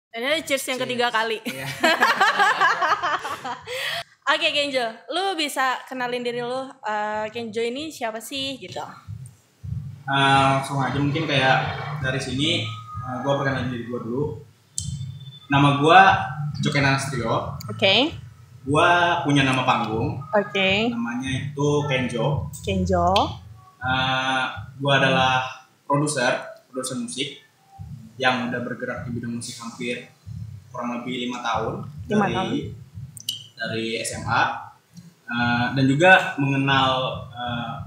Ini cheers yang ketiga kali. Iya. Oke Kenjo, lu bisa kenalin diri lu, Kenjo ini siapa sih gitu? Langsung aja mungkin kayak dari sini gue perkenalin diri gue dulu. Nama gue Joken Anastrio. Oke. Gue punya nama panggung. Oke. Namanya itu Kenjo. Kenjo. Gue adalah produser musik yang udah bergerak di bidang musik hampir kurang lebih 5 tahun dari SMA, dan juga mengenal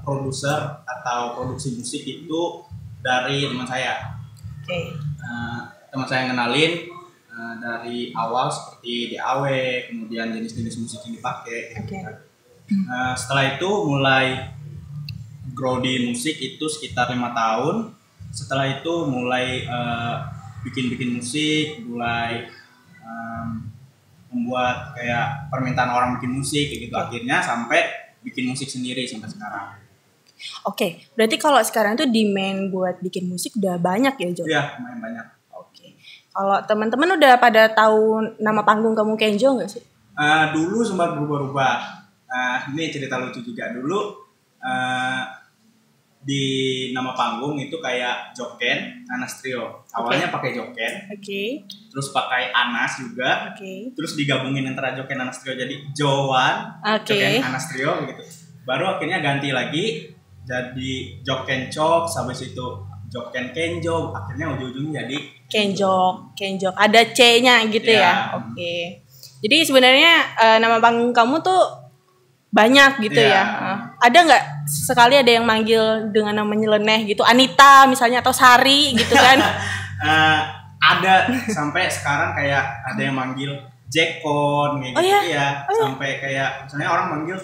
produser atau produksi musik itu dari teman saya. Oke. Teman saya ngenalin dari awal seperti DAW, kemudian jenis-jenis musik yang dipakai. Oke. Setelah itu mulai grow di musik itu sekitar 5 tahun. Setelah itu mulai bikin musik, mulai membuat kayak permintaan orang bikin musik kayak gitu. Akhirnya sampai bikin musik sendiri sampai sekarang. Oke, berarti kalau sekarang tuh demand buat bikin musik udah banyak ya Jo? Iya, lumayan banyak. Oke. Kalau teman-teman udah pada tahu nama panggung kamu Kenjo nggak sih? Dulu sempat berubah-ubah. Ini cerita lucu juga. Dulu di nama panggung itu kayak Joken Anastrio. Awalnya pakai Joken. Oke. Terus pakai Anas juga. Oke. Terus digabungin antara Joken Anastrio jadi Jowan. Oke. Joken Anastrio gitu. Baru akhirnya ganti lagi jadi Joken Chok, habis itu Joken Kenjo, akhirnya ujung-ujungnya jadi Kenjo. Ada C-nya gitu ya. Oke. Jadi sebenarnya nama panggung kamu tuh banyak gitu ya. Ada nggak sekali ada yang manggil dengan nama nyeleneh gitu, Anita misalnya atau Sari gitu kan? Ada sampai sekarang kayak ada yang manggil Jekon kayak gitu ya. Sampai kayak misalnya orang manggil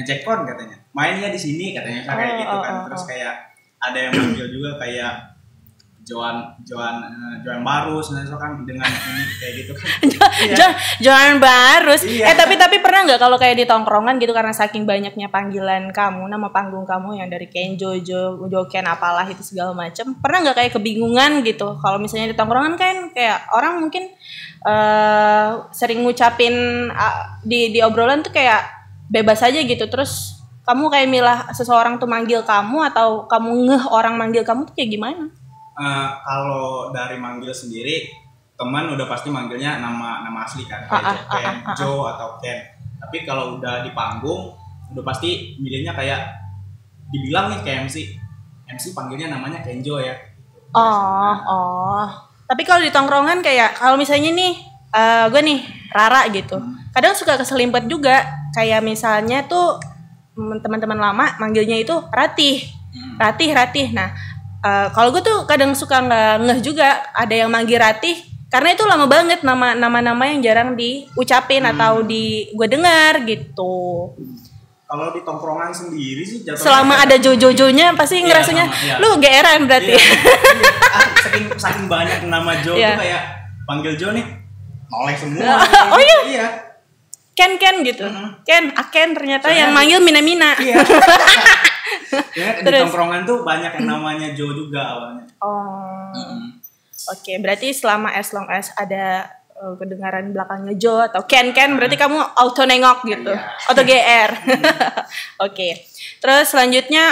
Jekon katanya, mainnya di sini katanya kayak gitu kan. Terus kayak ada yang manggil juga kayak Joan Barus, nah itu kan dengan ini kayak gitu kan. Joan Barus. Iya. Tapi pernah nggak kalau kayak di tongkrongan gitu karena saking banyaknya panggilan kamu, nama panggung kamu yang dari Kenjo, Joken apalah itu segala macam, pernah nggak kayak kebingungan gitu? Kalau misalnya di tongkrongan kan kayak orang mungkin sering ngucapin di obrolan tuh kayak bebas aja gitu, terus kamu kayak milah seseorang tuh manggil kamu atau kamu ngeh orang manggil kamu tuh kayak gimana? Kalau dari manggil sendiri, teman udah pasti manggilnya nama asli kan, kayak Ken, Jo atau Ken. Tapi kalau udah di panggung, udah pasti milihnya kayak dibilang nih kayak MC panggilnya namanya Kenjo ya. Tapi kalau di tongkrongan kayak kalau misalnya nih, gue nih Rara gitu, kadang suka keselimpet juga. Kayak misalnya tuh teman-teman lama manggilnya itu Ratih. Nah. Kalau gue tuh kadang suka nggak ngeh juga ada yang manggil Ratih karena itu lama banget nama-nama yang jarang diucapin atau gue dengar gitu. Kalau di tongkrongan sendiri sih selama ada jojonya pasti ngerasanya lu geeran berarti. Saking banyak nama Jo tuh kayak panggil Jo nih noleh semua. Iya. Ken gitu. Ken ternyata soalnya yang manggil Mina. Iya. Ya, di tongkrongan tuh banyak yang namanya Jo juga awalnya. Oke, berarti selama as long as ada kedengaran belakangnya Jo atau Ken berarti kamu auto nengok gitu, auto GR. Oke. Terus selanjutnya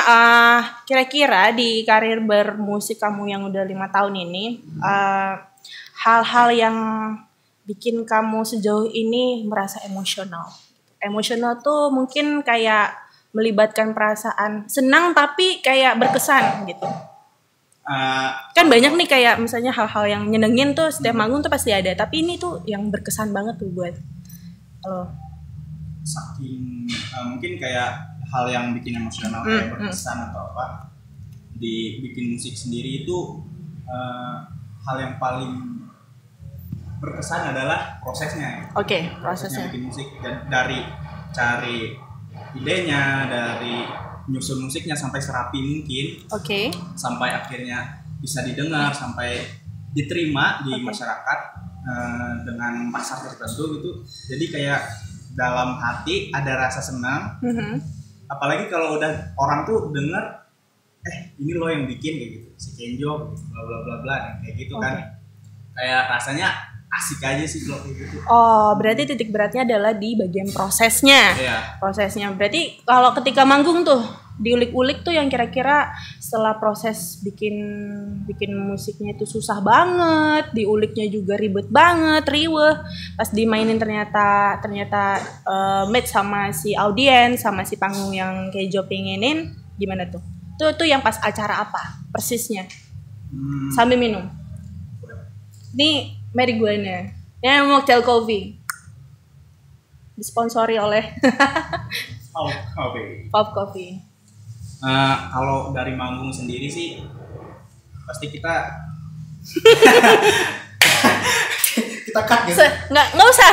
kira-kira di karir bermusik kamu yang udah 5 tahun ini, hal-hal yang bikin kamu sejauh ini merasa emosional. Emosional tuh mungkin kayak melibatkan perasaan senang tapi kayak berkesan gitu. Kan banyak nih kayak misalnya hal-hal yang nyenengin tuh setiap manggung tuh pasti ada, tapi ini tuh yang berkesan banget tuh buat lo. Saking mungkin kayak hal yang bikin emosional kayak berkesan atau apa di bikin musik sendiri itu, hal yang paling berkesan adalah prosesnya. Prosesnya bikin musik dari cari idenya, dari nyusun musiknya sampai serapi mungkin, sampai akhirnya bisa didengar, sampai diterima di masyarakat dengan pasar tertentu gitu. Jadi kayak dalam hati ada rasa senang, apalagi kalau udah orang tuh dengar, ini lo yang bikin kayak gitu, si Kenjo, bla bla bla bla kayak gitu kan. kayak rasanya asik aja sih kalau kayak gitu. Oh, berarti titik beratnya adalah di bagian prosesnya. Iya. Prosesnya. Berarti kalau ketika manggung tuh diulik-ulik tuh yang kira-kira setelah proses bikin musiknya itu susah banget, diuliknya juga ribet banget, riweh. Pas dimainin ternyata match sama si audiens, sama si panggung yang kayak Jo pengenin, gimana tuh? Tuh yang pas acara apa? Persisnya. Sambil minum. Ini marijuana. Yang Mocktail Coffee. Disponsori oleh Pop Coffee. Kalau dari manggung sendiri sih pasti kita cut gitu. Nggak usah.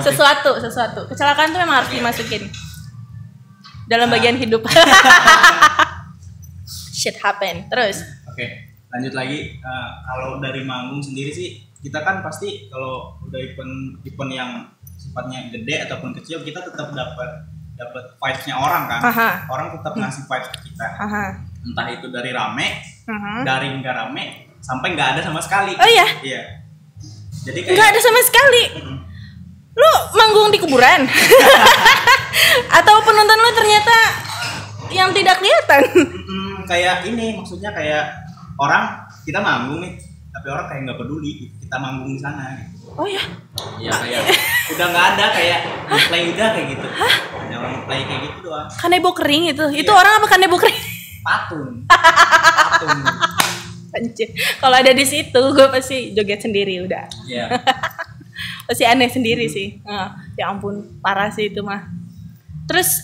Okay. Sesuatu. Kecelakaan tuh memang harus dimasukin dalam bagian hidup. Shit happen. Terus. Oke, lanjut lagi. Kalau dari manggung sendiri sih kita kan pasti kalau udah event yang sifatnya gede ataupun kecil kita tetap dapat vibes-nya orang kan. Orang tetap ngasih vibes ke kita. Entah itu dari rame, dari nggak rame, sampai nggak ada sama sekali. Oh iya? Iya. Jadi kayak nggak ada sama sekali. Lu manggung di kuburan? Atau penonton lu ternyata yang tidak kelihatan? Kayak ini, maksudnya kayak orang, kita manggung nih, tapi orang kayak nggak peduli kita manggung di sana gitu. Oh ya? Iya kayak udah nggak ada kayak play udah kayak gitu. Hanya orang play kayak gitu doang. Kanebo kering itu. Iya. Itu orang apa kanebo kering? Patun. Anjir. Kalau ada di situ gue pasti joget sendiri udah. Iya. Pasti aneh sendiri sih. Ya ampun, parah sih itu mah. Terus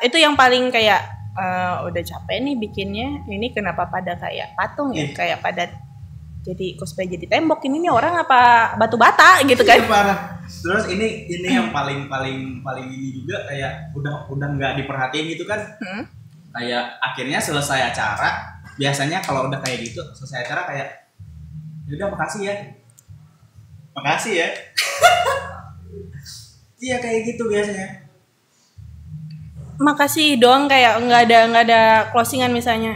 itu yang paling kayak udah capek nih bikinnya. Ini kenapa pada kayak patung ya? Kayak pada jadi cosplay jadi tembok, ini nih orang apa batu bata gitu kan. Parah. Terus ini yang paling ini juga kayak udah nggak diperhatiin gitu kan. Kayak akhirnya selesai acara, biasanya kalau udah kayak gitu selesai acara kayak udah makasih ya. Iya kayak gitu biasanya. Makasih doang, kayak nggak ada closingan misalnya.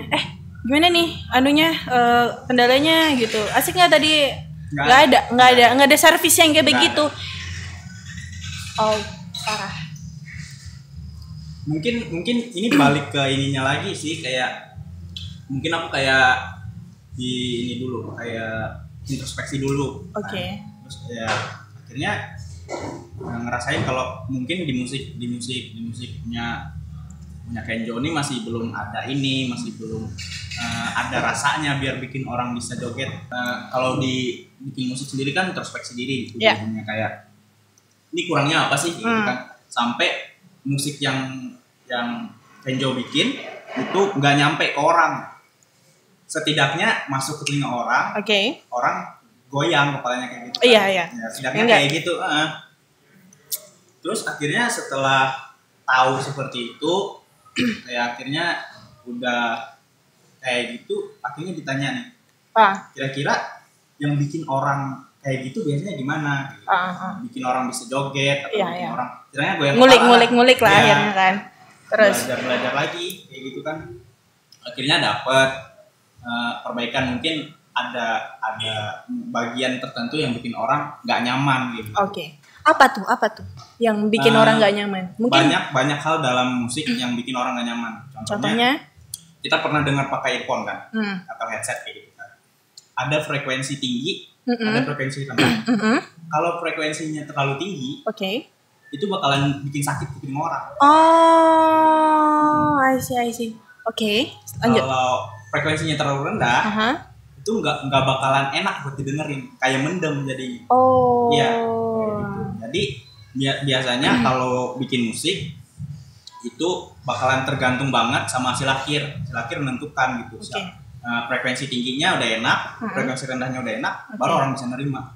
Gimana nih anunya kendalanya gitu, asik nggak tadi? Nggak ada servis yang kayak begitu. Oh parah. Mungkin ini balik ke ininya lagi sih, kayak mungkin aku kayak di ini dulu, kayak introspeksi dulu. Oke. Terus ya akhirnya ngerasain kalau mungkin di musiknya Kenjo ini masih belum ada masih belum ada rasanya biar bikin orang bisa joget. Kalau bikin musik sendiri kan introspeksi diri, kayak ini kurangnya apa sih gitu kan, sampai musik yang Kenjo bikin itu nggak nyampe ke orang, setidaknya masuk ke telinga orang. Orang goyang kepalanya kayak gitu. Iya. Ya, setidaknya kayak gitu. Terus akhirnya setelah tahu seperti itu, kayak akhirnya udah kayak gitu, akhirnya ditanya nih, kira-kira yang bikin orang kayak gitu biasanya gimana? Bikin orang bisa joget atau bikin orang, kiranya goyang ngulik lah akhirnya kan. Terus belajar lagi kayak gitu kan, akhirnya dapet perbaikan. Mungkin ada bagian tertentu yang bikin orang nggak nyaman gitu. Apa tuh yang bikin orang nggak nyaman? Mungkin banyak hal dalam musik yang bikin orang nggak nyaman. Contohnya kita pernah dengar pakai earphone kan, atau headset kayak gitu kan. Ada frekuensi tinggi, ada frekuensi rendah. Kalau frekuensinya terlalu tinggi, itu bakalan bikin sakit kuping orang. Oh, I see. Lanjut. Kalau frekuensinya terlalu rendah, itu nggak bakalan enak buat didengerin, kayak mendem jadi. Iya. Gitu. Jadi biasanya kalau bikin musik itu bakalan tergantung banget sama hasil akhir menentukan gitu. Frekuensi tingginya udah enak, frekuensi rendahnya udah enak, baru orang bisa nerima.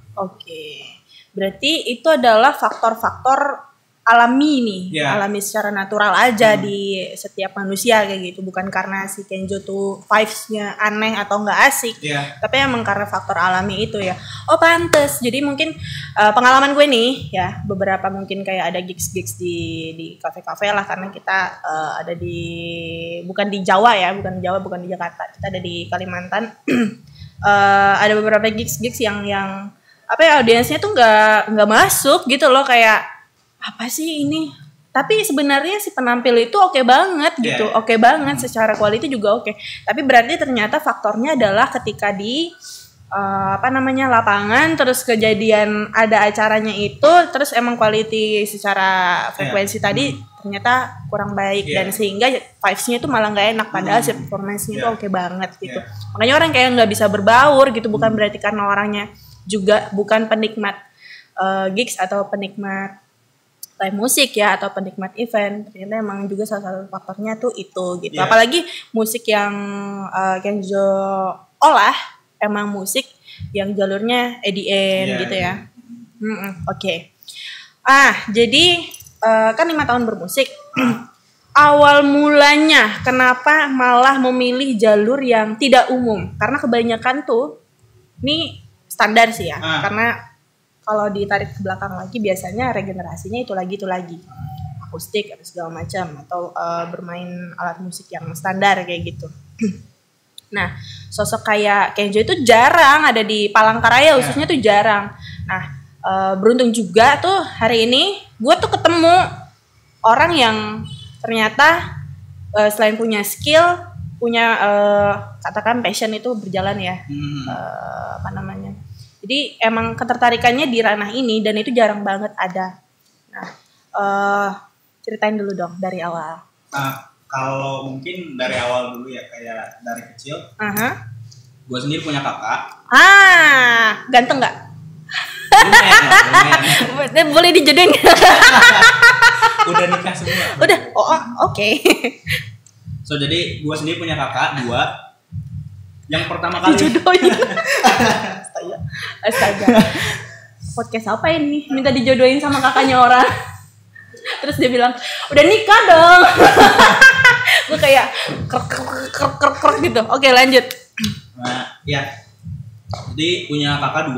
Berarti itu adalah faktor-faktor alami nih, alami secara natural aja di setiap manusia kayak gitu, bukan karena si Kenjo tuh vibes-nya aneh atau nggak asik, tapi emang karena faktor alami itu ya. Oh pantes, jadi mungkin pengalaman gue nih ya, beberapa mungkin kayak ada gigs di kafe-kafe lah, karena kita ada bukan di Jawa, bukan di Jakarta, kita ada di Kalimantan. ada beberapa gigs yang apa ya, audiensnya tuh nggak masuk gitu loh, kayak apa sih ini, tapi sebenarnya si penampil itu oke banget gitu, oke banget secara quality juga oke. Tapi berarti ternyata faktornya adalah ketika di lapangan, terus kejadian ada acaranya itu, terus emang quality secara frekuensi tadi ternyata kurang baik dan sehingga vibes-nya itu malah nggak enak, padahal si performance-nya itu oke banget gitu. Makanya orang kayak nggak bisa berbaur gitu, bukan berarti karena orangnya juga bukan penikmat gigs atau penikmat live musik ya, atau penikmat event, ternyata emang juga salah satu faktornya tuh itu gitu. Apalagi musik yang Kenzo olah emang musik yang jalurnya EDM gitu ya. Oke. Jadi kan 5 tahun bermusik. Awal mulanya kenapa malah memilih jalur yang tidak umum? Karena kebanyakan tuh ini standar sih ya. Karena kalau ditarik ke belakang lagi biasanya regenerasinya itu lagi akustik atau segala macam, atau bermain alat musik yang standar kayak gitu. Nah, sosok kayak Kenzo itu jarang ada di Palangkaraya khususnya tuh jarang. Nah, beruntung juga tuh hari ini gue tuh ketemu orang yang ternyata selain punya skill, punya katakan passion itu berjalan ya. Jadi emang ketertarikannya di ranah ini dan itu jarang banget ada. Nah, ceritain dulu dong dari awal. Kalau mungkin dari awal dulu ya, kayak dari kecil. Gue sendiri punya kakak. Ganteng nggak? Lumayan. Boleh dijodohin. Udah nikah semua. Udah. Oke. So jadi gue sendiri punya kakak 2. Yang pertama kali dijodohin. Astaga. Podcast apa ini? Minta dijodohin sama kakaknya orang. Terus dia bilang, udah nikah dong. Gue kayak krek gitu. Oke, lanjut. Nah, ya. Jadi punya kakak 2.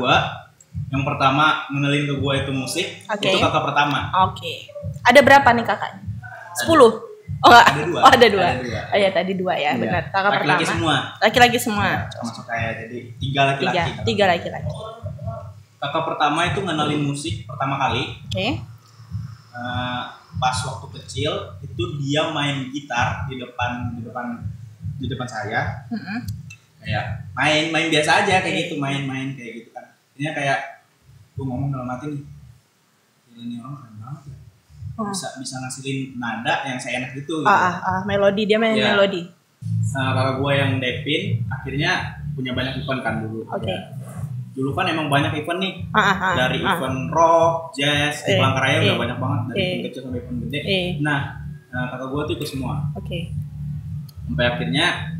Yang pertama ngenalin ke gue itu musik. Itu kakak pertama. Oke. Ada berapa nih kakaknya? 10? Oh, ada 2. Oh ya, tadi 2 ya, benar. Kakak laki-laki pertama. semua. Laki-laki semua. Termasuk kayak jadi 3 laki-laki. 3 laki-laki. Kakak pertama itu ngenalin musik pertama kali. Pas waktu kecil itu dia main gitar di depan saya. Kayak main biasa aja kayak gitu, main kayak gitu kan. Ini kayak gue ngomong dalam hati nih, ini orang keren banget ya. Bisa ngasilin nada yang saya enak gitu. Melodi, dia main melodi. Kalau gue yang Devin akhirnya punya banyak event kan dulu. Dulu kan emang banyak event nih. Dari event rock, jazz, di Palangkaraya udah banyak banget, dari event kecil sampai event gede. Nah, kakak gue tuh ikut semua. Sampai akhirnya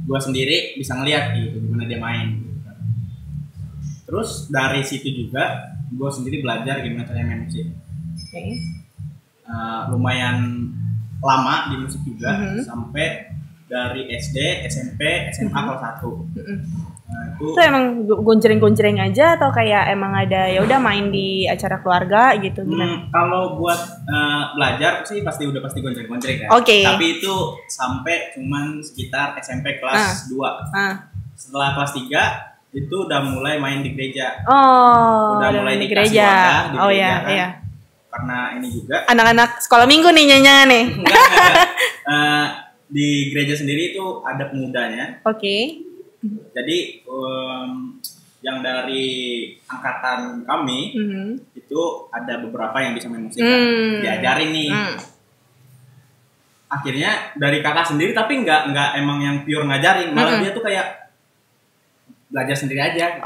gue sendiri bisa ngeliat gitu gimana dia main gitu kan. Terus dari situ juga gue sendiri belajar gimana caranya main musik. Lumayan lama di musik juga, sampai dari SD, SMP, SMA kelas 1. Itu emang gonceng-gonceng aja atau kayak emang ada ya udah main di acara keluarga gitu gimana? Kalau buat belajar sih pasti gonceng-gonceng kan. Tapi itu sampai cuman sekitar SMP kelas 2. Setelah kelas 3 itu udah mulai main di gereja. Udah mulai di gereja. Iya. Karena ini juga anak-anak sekolah minggu nih nyanyian nih. Di gereja sendiri itu ada pemudanya. Jadi yang dari angkatan kami itu ada beberapa yang bisa main musik kan, diajarin nih. Akhirnya dari kakak sendiri, tapi nggak emang yang pure ngajarin, malah dia tuh kayak belajar sendiri aja.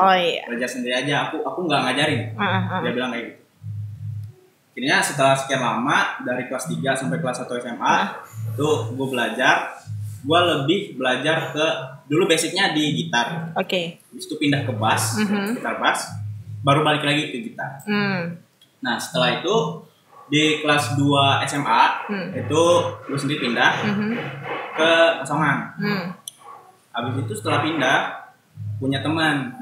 Belajar sendiri aja. Aku nggak ngajarin. Dia bilang kayak gitu. Akhirnya setelah sekian lama dari kelas 3 sampai kelas 1 SMA itu gue belajar. Gue lebih belajar ke dulu basicnya di gitar. Habis itu pindah ke bass, gitar bass, baru balik lagi ke gitar. Nah setelah itu di kelas 2 SMA itu gue sendiri pindah ke Kasongan. Habis itu setelah pindah punya teman,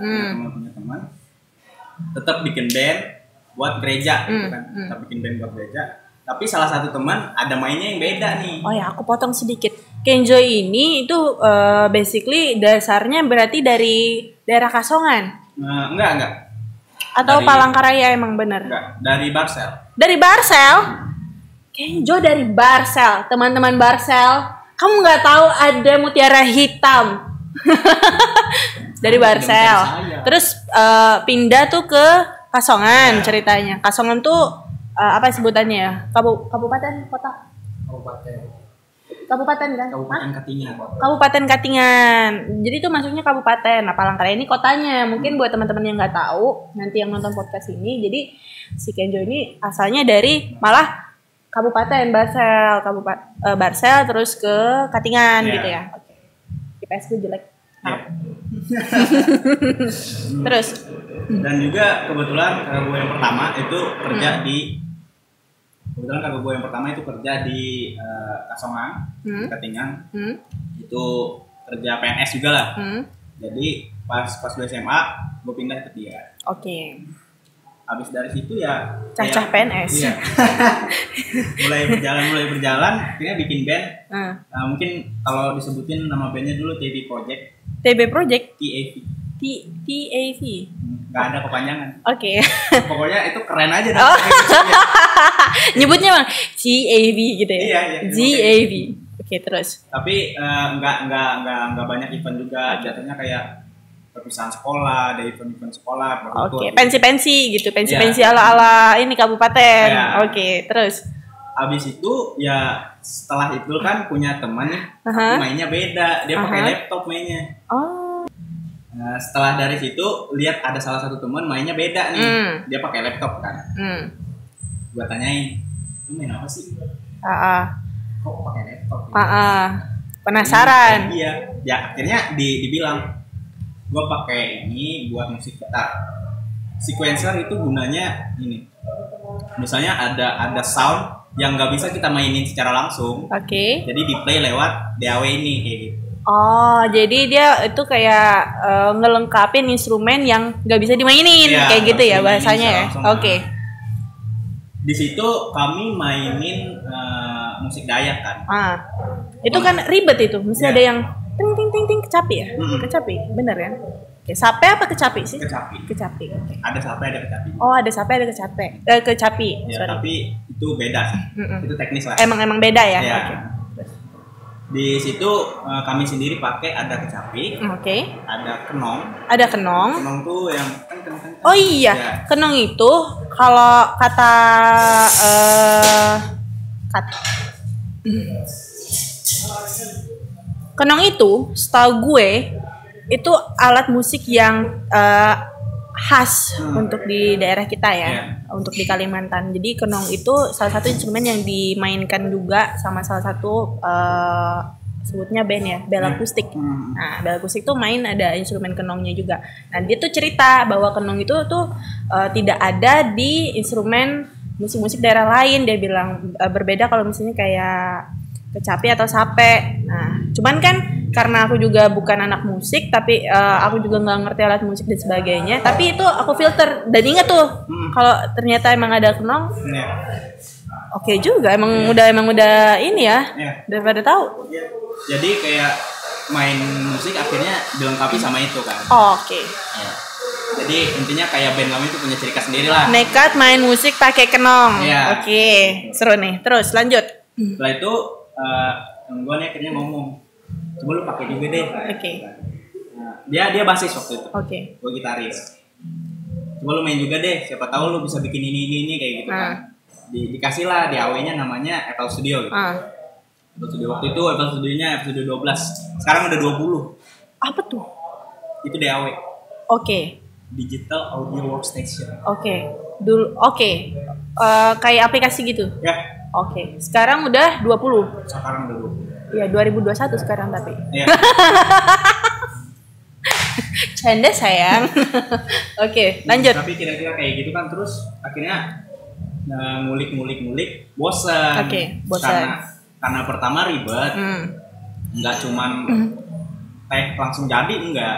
tetap bikin band buat gereja gitu kan. Tetap bikin band buat gereja. Tapi salah satu teman ada mainnya yang beda nih. Aku potong sedikit. Kenzo ini itu basically dasarnya berarti dari Daerah Kasongan? Enggak. Atau Palangkaraya emang bener? Enggak, dari Barsel. Dari Barsel? Kayaknya Jo dari Barsel. Teman-teman Barsel, kamu nggak tahu ada mutiara hitam. Dari Barsel. Terus pindah tuh ke Kasongan ceritanya. Kasongan tuh apa sebutannya ya? Kabupaten, kota? Kabupaten kan? Kabupaten Katingan. Kabupaten Katingan. Jadi itu masuknya kabupaten. Nah, Palangkaraya ini kotanya. Mungkin buat teman-teman yang nggak tahu, nanti yang nonton podcast ini, jadi si Kenjo ini asalnya dari malah Kabupaten Barsel, Barsel terus ke Katingan gitu ya. Oke. IPS gue jelek. Terus. Dan juga kebetulan kakak gue yang pertama itu kerja di Kasongan, Katingan. Itu kerja PNS juga lah. Jadi pas gue SMA gue pindah ke dia. Oke. Habis dari situ ya cacah PNS. Iya. mulai berjalan akhirnya bikin band. Mungkin kalau disebutin nama bandnya dulu TB Project. TAV. Gak ada kepanjangan. Oke. Pokoknya itu keren aja. Nyebutnya bang GAV gitu ya. Iya. GAV. Oke, terus. Tapi nggak banyak event juga. Jatuhnya kayak perpisahan sekolah, ada event sekolah. Oke, pensi gitu, pensi ala ini kabupaten. Oke, terus. Habis itu ya setelah itu kan punya teman nih, mainnya beda, dia pakai laptop mainnya. Nah, setelah dari situ lihat ada salah satu teman mainnya beda nih, dia pakai laptop kan. Gua tanyain, lu main apa sih? Kok pakai laptop? Penasaran. Iya, ya akhirnya dibilang gue pakai ini buat musik kita. Sequencer itu gunanya ini. Misalnya ada sound yang nggak bisa kita mainin secara langsung. Jadi di play lewat DAW ini kayak gitu. Oh, jadi dia itu kayak ngelengkapin instrumen yang nggak bisa dimainin kayak gitu ya bahasanya ya. Oke. Di situ kami mainin musik Dayak kan. Itu kan ribet itu. Mesti ada yang ting kecapi ya? Kecapi, bener ya? Oke, sape apa kecapi sih? Kecapi. Okay. Ada sape, ada kecapi. Oh, ada sape, ada kecapi. Ya, tapi itu beda sih. Itu teknis lah. Emang beda ya? Ya. Okay. Di situ kami sendiri pakai ada kecapi. Ada kenong. Kenong tuh yang Oh iya, kenong itu kalau kata kenong itu, setahu gue, itu alat musik yang khas untuk di daerah kita ya, untuk di Kalimantan. Jadi kenong itu salah satu instrumen yang dimainkan juga sama salah satu sebutnya band ya, bel akustik. Nah, bel akustik tuh main ada instrumen kenongnya juga. Nah, dia tuh cerita bahwa kenong itu tuh tidak ada di instrumen musik-musik daerah lain. Dia bilang berbeda kalau misalnya kayak kecapi atau sape. Nah, cuman kan karena aku juga bukan anak musik, tapi aku juga nggak ngerti alat musik dan sebagainya. Tapi itu aku filter dan ingat tuh kalau ternyata emang ada kenong. Oke juga, emang udah ini ya, daripada tahu. Jadi kayak main musik akhirnya dilengkapi sama itu kan. Oke. Jadi intinya kayak band kami itu punya ciri khas sendiri lah. Nekat main musik pakai kenong. Oke, seru nih. Terus lanjut. Setelah itu gue nih akhirnya ngomong, coba lu pakai juga deh. Dia basis waktu itu. Gue gitaris. Coba lu main juga deh, siapa tahu lu bisa bikin ini kayak gitu kan. Dikasih lah DAW-nya namanya Apple Studio gitu. Apple Studio waktu itu Apple Studio-nya Apple Studio 12. Sekarang udah 20. Apa tuh? Itu DAW. Digital Audio Workstation. Kayak aplikasi gitu. Ya. Sekarang udah 20. Sekarang udah 20. Ya 2021 sekarang tapi. Iya. Canda sayang. Lanjut. Tapi kira-kira kayak gitu kan terus akhirnya ngulik bosan. Karena pertama ribet. Nggak cuman tag langsung jadi enggak.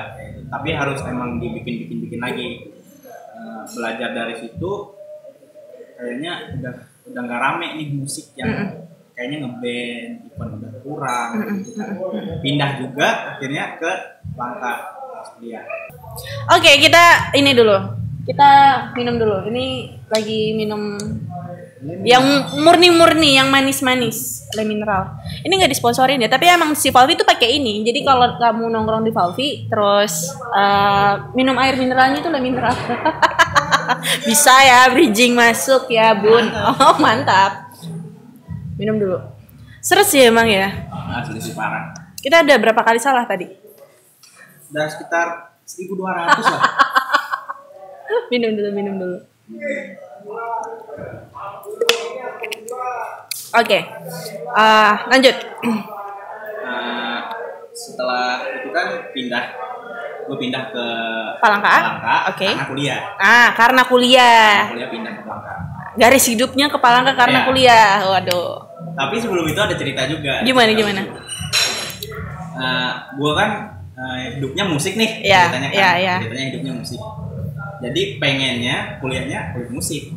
Tapi harus emang dibikin lagi. Belajar dari situ kayaknya udah nggak rame nih musik yang kayaknya ngeband, event udah kurang gitu kan. Pindah juga akhirnya ke Langka kuliah. Oke, kita ini dulu. Kita minum dulu. Ini lagi minum yang murni-murni, yang manis-manis, le mineral. Ini nggak disponsorin ya, tapi emang si Valvi tuh pakai ini. Jadi kalau kamu nongkrong di Valvi, terus minum air mineralnya tuh le mineral. Bisa ya, bridging masuk ya, Bun. Oh, mantap. Minum dulu. Seru sih emang ya. Asli sih parah. Kita ada berapa kali salah tadi? Udah sekitar 1.200 lah. Minum dulu. Oke, lanjut. Setelah itu kan gue pindah ke Palangka. Oke. Karena kuliah. Karena kuliah. Kuliah pindah ke Palangka. Garis hidupnya ke Palangka karena kuliah. Waduh. Tapi sebelum itu ada cerita juga. Gimana? Gue kan hidupnya musik nih. Iya. Ceritanya hidupnya musik. Jadi pengennya kuliah musik.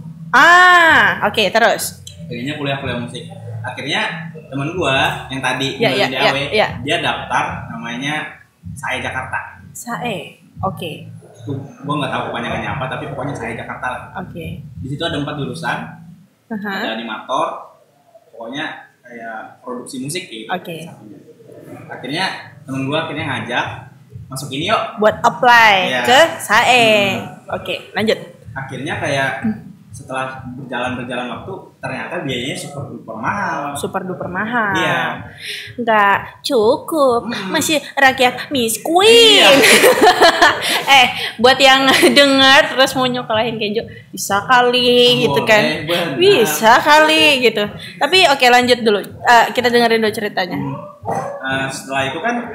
Oke, terus. Pengennya kuliah musik. Akhirnya temen gue yang tadi di AW, dia daftar namanya SAE Jakarta. SAE, oke. Gue nggak tahu kepanjangannya apa, tapi pokoknya SAE Jakarta lah. Oke. Di situ ada 4 jurusan, ada animator, pokoknya kayak produksi musik gitu. Oke. Akhirnya temen gue ngajak masuk ini yuk. Buat apply ke SAE. Oke, lanjut. Akhirnya kayak setelah berjalan waktu ternyata biayanya super duper mahal. Iya. Nggak cukup. Masih rakyat miskin. Iya. Buat yang dengar terus mau nyokolahin Kenjo, bisa kali gitu kan. Bisa kali gitu. Tapi oke, lanjut dulu. Kita dengerin dulu ceritanya. Setelah itu kan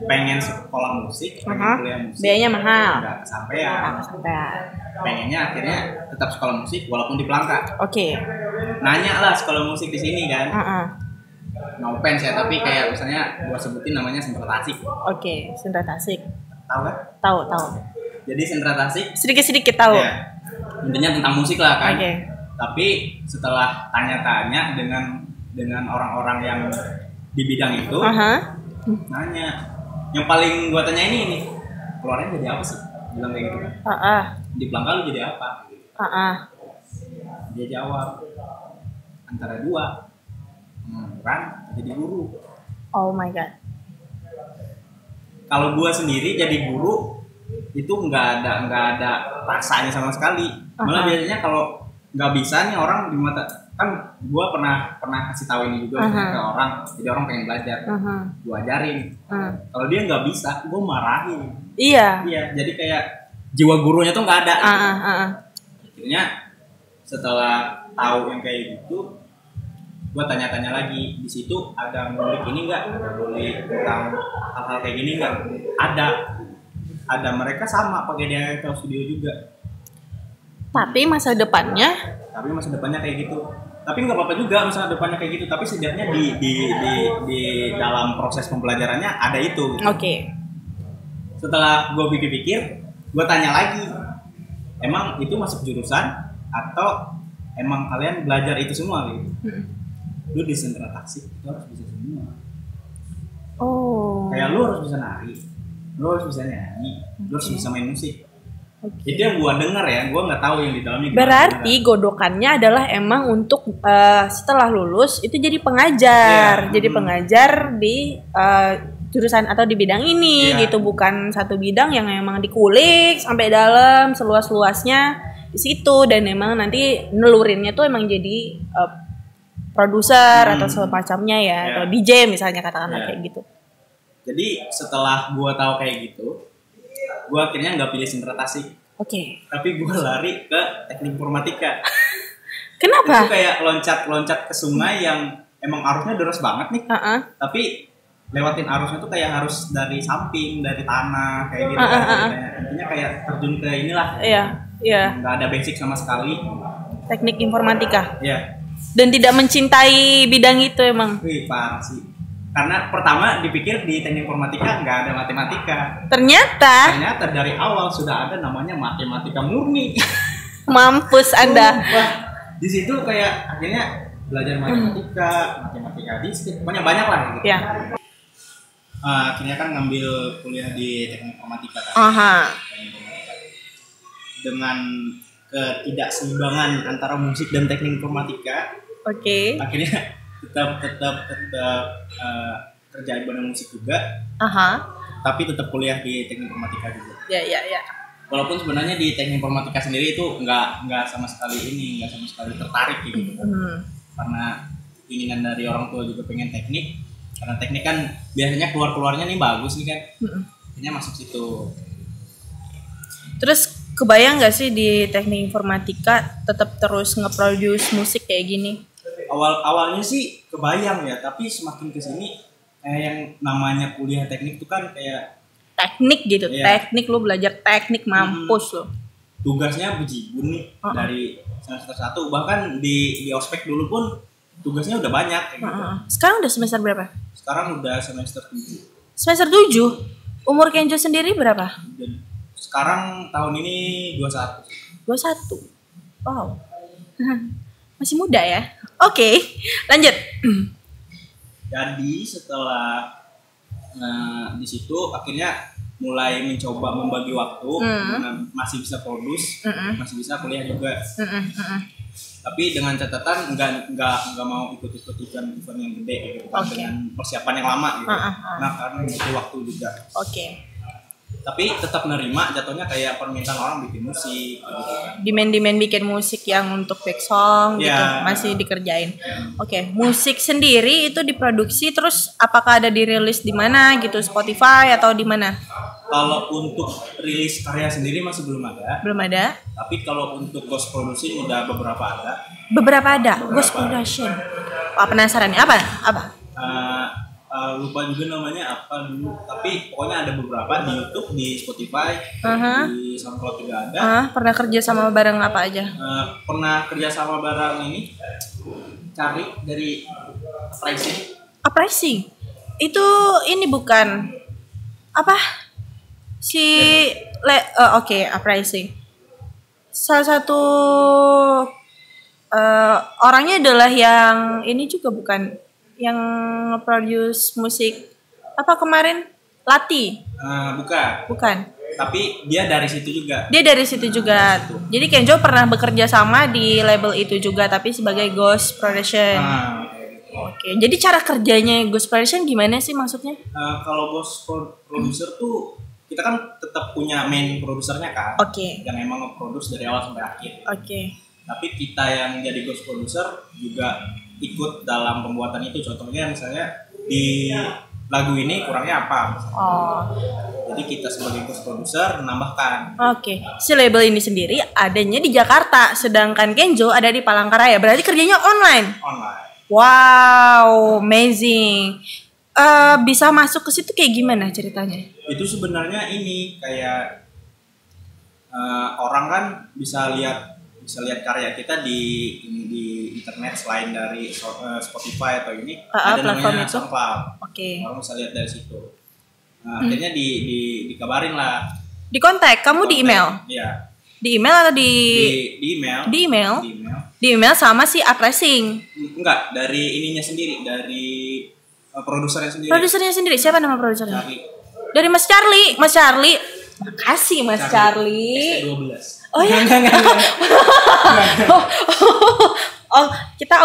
pengen sekolah musik, pengen kuliah musik, biayanya mahal, nggak kesampean. Pengennya akhirnya tetap sekolah musik walaupun di Palangka. Oke. Nanya lah sekolah musik di sini kan. No offense ya, tapi kayak misalnya gua sebutin namanya Sentra Tasik. Oke, Sentra Tasik. Tahu kan? Tahu. Jadi Sentra Tasik sedikit tahu. Ya, intinya tentang musik lah kan. Oke. Tapi setelah tanya-tanya dengan orang-orang yang di bidang itu, nanya. Yang paling gua tanya ini keluarnya jadi apa sih? Bilang kayak gitu kan. Di Palangka lu jadi apa? Dia jawab antara 2, pengangguran jadi guru. Oh my god. Kalau gua sendiri jadi guru itu nggak ada rasanya sama sekali. Malah biasanya kalau nggak bisa nih orang di mata, kan gua pernah kasih tahu ini juga ke orang, jadi orang pengen belajar, gua ajarin. Kalau dia nggak bisa, gua marahin. Iya, jadi kayak jiwa gurunya tuh nggak ada. Akhirnya setelah tahu yang kayak gitu, gua tanya-tanya lagi, di situ ada ngulik ini nggak, ada ngulik tentang hal-hal kayak gini nggak? Ada mereka sama pakai digital studio juga. Tapi masa depannya kayak gitu. Tapi nggak apa-apa juga masa depannya kayak gitu. Tapi setidaknya di dalam proses pembelajarannya ada itu. Gitu. Oke. Setelah gue pikir-pikir, gue tanya lagi, emang itu masuk jurusan atau emang kalian belajar itu semua gitu? Lu di Sentra Tasik itu harus bisa semua. Oh. Kayak lu harus bisa nari, lu harus bisa nyanyi, lu harus bisa main musik. Itu yang gue denger ya, gue nggak tahu yang di dalamnya. Berarti godokannya adalah emang untuk setelah lulus itu jadi pengajar, jadi pengajar di jurusan atau di bidang ini gitu, bukan satu bidang yang emang dikulik sampai dalam seluas-luasnya di situ, dan emang nanti nelurinnya tuh emang jadi produser atau semacamnya ya, atau DJ misalnya katakanlah kayak gitu. Jadi setelah gue tahu kayak gitu, gue akhirnya nggak pilih Sentra Tasik. Oke. Tapi gue lari ke teknik informatika. Kenapa? Itu kayak loncat ke sungai yang emang arusnya deras banget nih. Tapi lewatin arusnya tuh kayak harus dari samping, dari tanah kayak gitu. Intinya kayak terjun ke inilah. Iya. Nggak ada basic sama sekali. Teknik informatika. Iya. Dan tidak mencintai bidang itu emang. Wih, parah sih. Karena pertama dipikir di teknik informatika nggak ada matematika. Ternyata dari awal sudah ada namanya matematika murni. Mampus Anda. Di situ kayak akhirnya belajar matematika diskrit, pokoknya banyak lah gitu. Akhirnya kan ngambil kuliah di teknik informatika kan. Dengan ketidakseimbangan antara musik dan teknik informatika. Akhirnya tetap kerja ibadah musik juga. Tapi tetap kuliah di teknik informatika juga. Ya. Walaupun sebenarnya di teknik informatika sendiri itu nggak sama sekali tertarik gitu. Karena keinginan dari orang tua juga pengen teknik. Karena teknik kan biasanya keluarnya nih bagus nih kan. Akhirnya masuk situ. Terus kebayang nggak sih di teknik informatika tetap terus nge-produce musik kayak gini? Awalnya sih kebayang ya, tapi semakin kesini kayak yang namanya kuliah teknik itu kan kayak teknik gitu, teknik lu belajar teknik mampus lo. Tugasnya bejibun nih dari semester 1, bahkan di ospek dulu pun tugasnya udah banyak kayak gitu. Sekarang udah semester berapa? Sekarang udah semester 7. Semester 7? Umur Kenjo sendiri berapa? Sekarang tahun ini 21. 21? Wow. Masih muda ya? Oke, lanjut. Jadi setelah di situ akhirnya mulai mencoba membagi waktu, masih bisa produce, masih bisa kuliah juga. Tapi dengan catatan nggak mau ikut-ikut event yang gede gitu kan, dengan persiapan yang lama gitu. Nah karena butuh waktu juga. Tapi tetap nerima jatuhnya kayak permintaan orang bikin musik gitu kan. Demand bikin musik yang untuk back song gitu masih dikerjain. Musik sendiri itu diproduksi terus apakah ada dirilis di mana gitu, Spotify atau di mana? Kalau untuk rilis karya sendiri masih belum ada. Belum ada. Tapi kalau untuk ghost producing udah beberapa ada. Ghost production. Penasaran nih apa? Lupa juga namanya apa dulu, tapi pokoknya ada beberapa di YouTube, di Spotify, di SoundCloud juga ada. Pernah kerja sama bareng apa aja? Pernah kerja sama bareng ini, cari dari Uprising. Itu ini bukan apa? Uprising. Salah satu orangnya adalah yang ini juga bukan? Yang nge-produce musik apa kemarin? Lati? Bukan. Tapi dia dari situ juga. Jadi Kenjo pernah bekerja sama di label itu juga tapi sebagai ghost production. Jadi cara kerjanya ghost production gimana sih maksudnya? Kalau ghost producer tuh kita kan tetap punya main produsernya kan. Yang emang nge-produce dari awal sampai akhir. Tapi kita yang jadi ghost producer juga ikut dalam pembuatan itu. Contohnya misalnya di lagu ini kurangnya apa jadi kita sebagai ghost producer menambahkan. Si label ini sendiri adanya di Jakarta sedangkan Kenjo ada di Palangkaraya, berarti kerjanya online. Wow, amazing. Bisa masuk ke situ kayak gimana ceritanya? Itu sebenarnya ini kayak orang kan bisa lihat karya kita di internet selain dari Spotify atau ini ada namanya SoundCloud. Orang bisa lihat dari situ. Akhirnya dikabarin lah. Di kontak kamu di email? Iya. Di email atau di email? Di email sama si Uprising? Enggak, dari ininya sendiri, dari produsernya sendiri. Produsernya sendiri, siapa nama produsernya? Charlie. Dari Mas Charlie. Makasih Mas Charlie. ST12. Enggak. Kita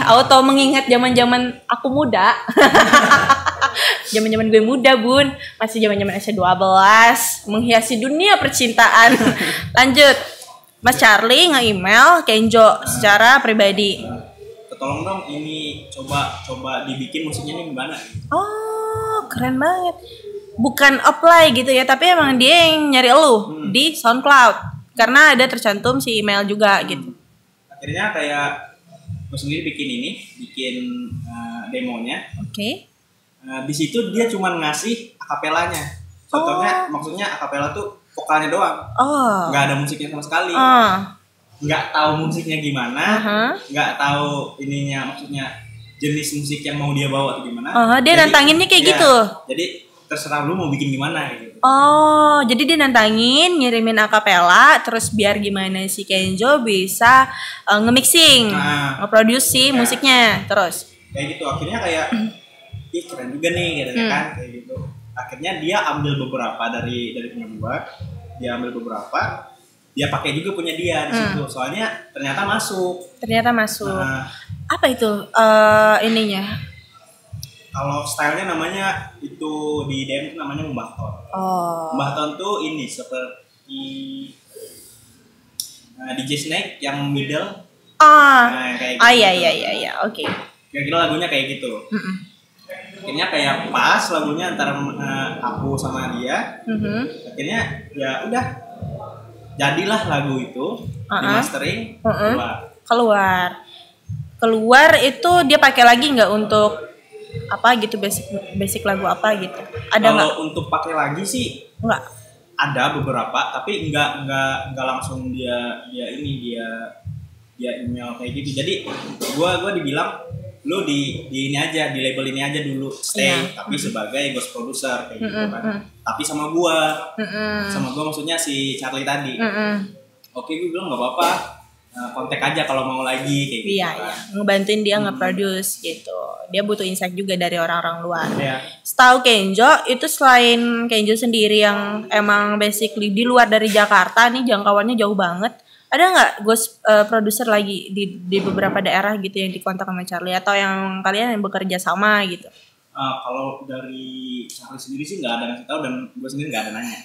auto mengingat zaman-zaman aku muda. Zaman-zaman gue muda, Bun. Masih zaman-zaman ST12, menghiasi dunia percintaan. Lanjut. Mas Charlie nge-email Kenjo secara pribadi. Tolong dong ini coba dibikin musiknya ini gimana? Keren banget. Bukan apply gitu ya, tapi emang dia yang nyari elu di SoundCloud. Karena ada tercantum si email juga gitu. Akhirnya kayak gue sendiri bikin demonya. Di situ dia cuma ngasih akapelanya. Contohnya, maksudnya akapela tuh vokalnya doang. Nggak ada musiknya sama sekali. Nggak tahu musiknya gimana, nggak tahu ininya, maksudnya jenis musik yang mau dia bawa tuh gimana. Dia nantanginnya kayak gitu. Jadi terserah lu mau bikin gimana gitu. Jadi dia nantangin ngirimin akapela terus biar gimana si Kenjo bisa nge-mixing, nge-produce musiknya terus. Kayak gitu akhirnya kayak ih keren juga nih katanya kan kayak gitu. Akhirnya dia ambil beberapa dari punya gua, dia ambil beberapa, dia pakai juga punya dia di situ. Soalnya ternyata masuk. Nah, apa itu ininya? Kalau stylenya namanya itu di DM itu namanya Mbahton. Mbahton tuh ini seperti DJ Snake yang middle. Kayak gitu. Iya, oke. Kira-kira lagunya kayak gitu. Akhirnya kayak pas lagunya antara aku sama dia. Akhirnya ya udah jadilah lagu itu di mastering keluar itu dia pakai lagi nggak untuk apa gitu basic lagu apa gitu ada nggak? Kalau untuk pakai lagi sih nggak ada beberapa tapi nggak langsung dia email kayak gitu. Jadi gua dibilang lu di ini aja, di label ini aja dulu stay, tapi sebagai ghost producer kayak gitu kan. Tapi sama gua maksudnya si Charlie tadi. Oke, gue bilang nggak apa-apa, kontak aja kalau mau lagi kayak gitu. Iya, ngebantuin dia nge-produce gitu. Dia butuh insight juga dari orang-orang luar. Iya. Setahu Kenjo itu selain Kenjo sendiri yang emang basically di luar dari Jakarta nih jangkauannya jauh banget. Ada nggak ghost producer lagi di beberapa daerah gitu yang dikontak sama Charlie atau yang kalian yang bekerja sama gitu? Kalau dari Charlie sendiri sih nggak ada ngasih tahu dan gue sendiri nggak ada nanya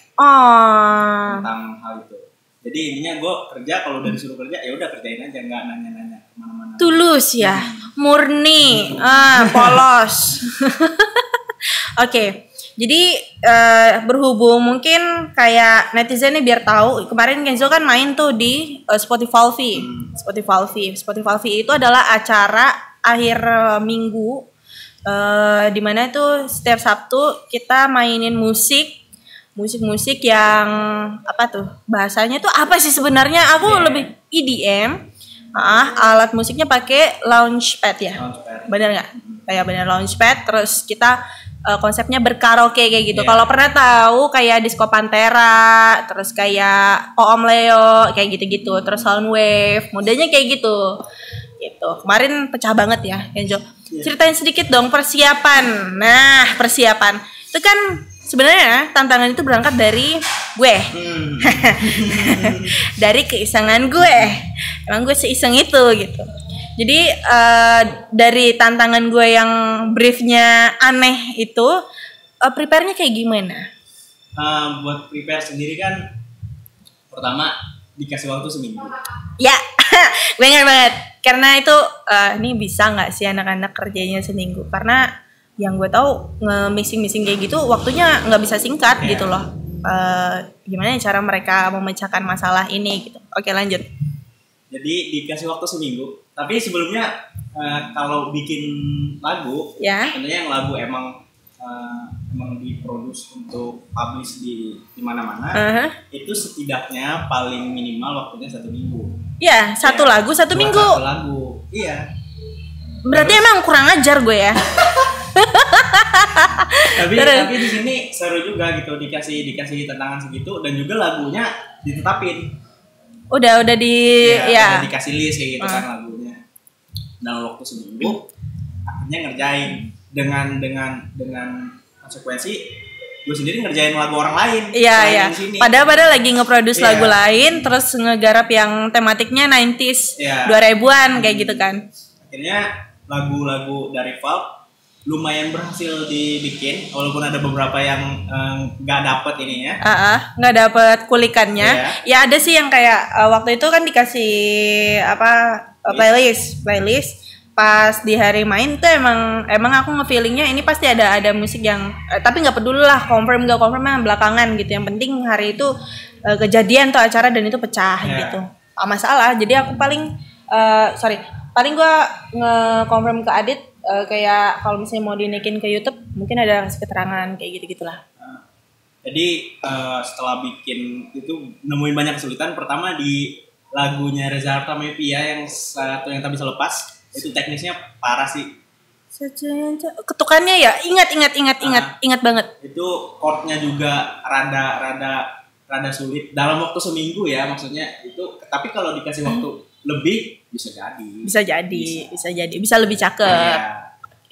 tentang hal itu. Jadi intinya gue kerja kalau udah disuruh kerja ya udah kerjain aja, nggak nanya-nanya kemana-mana. Tulus ya, murni, polos. Oke. Jadi berhubung mungkin kayak netizen nih biar tahu kemarin Kenzo kan main tuh di Spotify. Spotify itu adalah acara akhir minggu di mana itu setiap Sabtu kita mainin musik yang apa tuh bahasanya tuh apa sih sebenarnya aku lebih EDM. Alat musiknya pakai launchpad ya. Benar nggak? Kayak benar launchpad terus kita konsepnya berkaraoke kayak gitu. Kalau pernah tahu kayak Disco Pantera, terus kayak Om Leo kayak gitu-gitu, terus Soundwave, modenya kayak gitu. Gitu. Kemarin pecah banget ya, Kenjo. Ceritain sedikit dong persiapan. Nah, persiapan. Itu kan sebenarnya tantangan itu berangkat dari gue. Dari keisengan gue. Emang gue seiseng itu gitu. Jadi dari tantangan gue yang briefnya aneh itu, prepare-nya kayak gimana? Buat prepare sendiri kan, pertama dikasih waktu seminggu. Ya, gue ingat banget. Karena itu, ini bisa nggak sih anak-anak kerjanya seminggu? Karena yang gue tahu nge-missing kayak gitu, waktunya nggak bisa singkat gitu loh. Gimana cara mereka memecahkan masalah ini gitu? Oke, lanjut. Jadi dikasih waktu seminggu. Tapi sebelumnya kalau bikin lagu, tentunya yang lagu emang diproduksi untuk publish di mana-mana, itu setidaknya paling minimal waktunya 1 minggu. Iya, satu lagu 1 minggu. Satu lagu, iya. Berarti emang kurang ajar gue ya. tapi di sini seru juga gitu, dikasih tantangan segitu dan juga lagunya ditetapin. Udah dikasih list kayak gitu kan lagunya. Dalam waktu seminggu akhirnya ngerjain dengan konsekuensi gue sendiri ngerjain lagu orang lain. Iya. Padahal lagi ngeproduce lagu lain terus ngegarap yang tematiknya 90s, 2000-an kayak gitu kan. Akhirnya lagu-lagu dari Valve lumayan berhasil dibikin walaupun ada beberapa yang nggak dapet ininya. Nggak dapet kulikannya. Ya ada sih yang kayak waktu itu kan dikasih playlist. Pas di hari main tuh emang aku nge-feelingnya ini pasti ada musik yang tapi nggak peduli lah confirm nggak confirm yang belakangan gitu. Yang penting hari itu kejadian tuh acara dan itu pecah gitu. Gak masalah. Jadi aku paling gue nge-confirm ke Adit kayak kalau misalnya mau dinaikin ke YouTube mungkin ada kasih keterangan kayak gitu-gitulah. Jadi setelah bikin itu nemuin banyak kesulitan. Pertama di lagunya Reza Artamevia yang satu yang tak bisa lepas itu teknisnya parah sih. Ketukannya ya ingat banget. Itu chordnya juga rada sulit dalam waktu seminggu ya maksudnya itu. Tapi kalau dikasih waktu lebih bisa jadi bisa lebih cakep ya,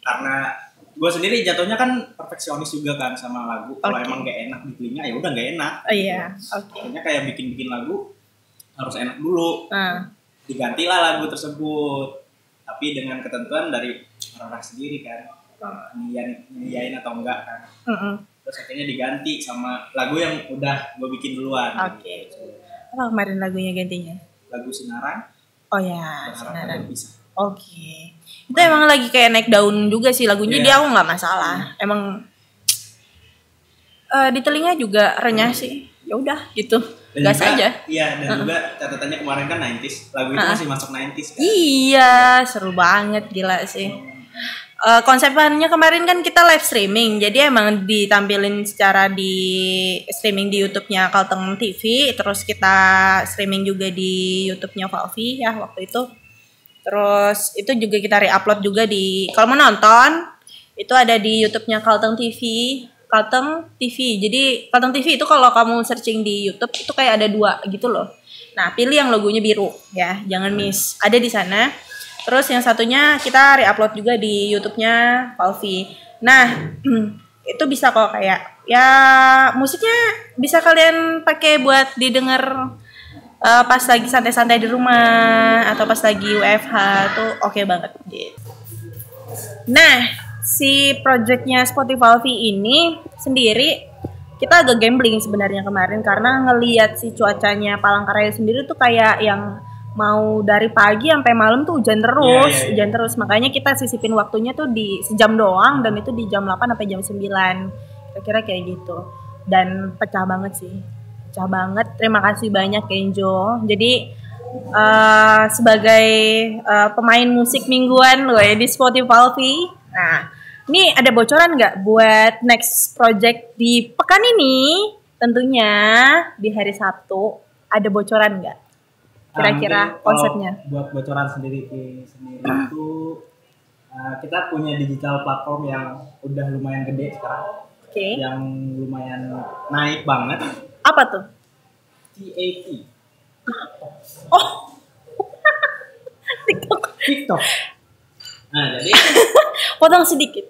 karena gue sendiri jatuhnya kan perfeksionis juga kan sama lagu. Kalau emang gak enak di telinga ya udah gak enak. Oh iya, oke. Akhirnya kayak bikin lagu harus enak dulu. Digantilah lagu tersebut. Tapi dengan ketentuan dari orang sendiri kan. Nyanyiin atau enggak kan. Terus akhirnya diganti sama lagu yang udah gue bikin duluan. Oke. Apa kemarin lagunya gantinya? Lagu Sinaran. Oh ya, Sinaran. Oke. Itu emang lagi kayak naik daun juga sih lagunya, dia aku nggak masalah. Emang di telinga juga renyah sih. Ya udah gitu. Gas aja. Iya, dan juga catatannya kemarin kan 90s. Lagu itu masih masuk 90s kan. Iya, seru banget, gila sih. Konsepnya kemarin kan kita live streaming, jadi emang ditampilin secara di streaming di YouTube-nya Kalteng TV, terus kita streaming juga di YouTube-nya Valvi ya waktu itu. Terus itu juga kita re-upload juga di, kalau mau nonton itu ada di YouTube-nya Kalteng TV. Jadi Kalteng TV itu kalau kamu searching di YouTube itu kayak ada 2 gitu loh. Nah, pilih yang logonya biru ya, jangan miss. Ada di sana. Terus yang satunya kita re-upload juga di YouTube-nya Valvi. Nah, itu bisa kok kayak ya musiknya bisa kalian pakai buat didengar pas lagi santai-santai di rumah atau pas lagi WFH tuh oke banget gitu. Nah, si projectnya Spotify ini sendiri kita agak gambling sebenarnya kemarin karena ngelihat si cuacanya Palangkaraya sendiri tuh kayak yang mau dari pagi sampai malam tuh hujan terus, hujan terus. Makanya kita sisipin waktunya tuh di sejam doang dan itu di jam 8 sampai jam 9. Kira-kira kayak gitu. Dan pecah banget sih. Pecah banget. Terima kasih banyak Kenjo. Jadi sebagai pemain musik mingguan loh ya di Spotify. Nah, ini ada bocoran nggak buat next project di pekan ini? Tentunya di hari Sabtu ada bocoran nggak? Kira-kira konsepnya? Buat bocoran sendiri itu kita punya digital platform yang udah lumayan gede sekarang. Yang lumayan naik banget. Apa tuh? TAT. Oh. TikTok. Nah, jadi potong sedikit.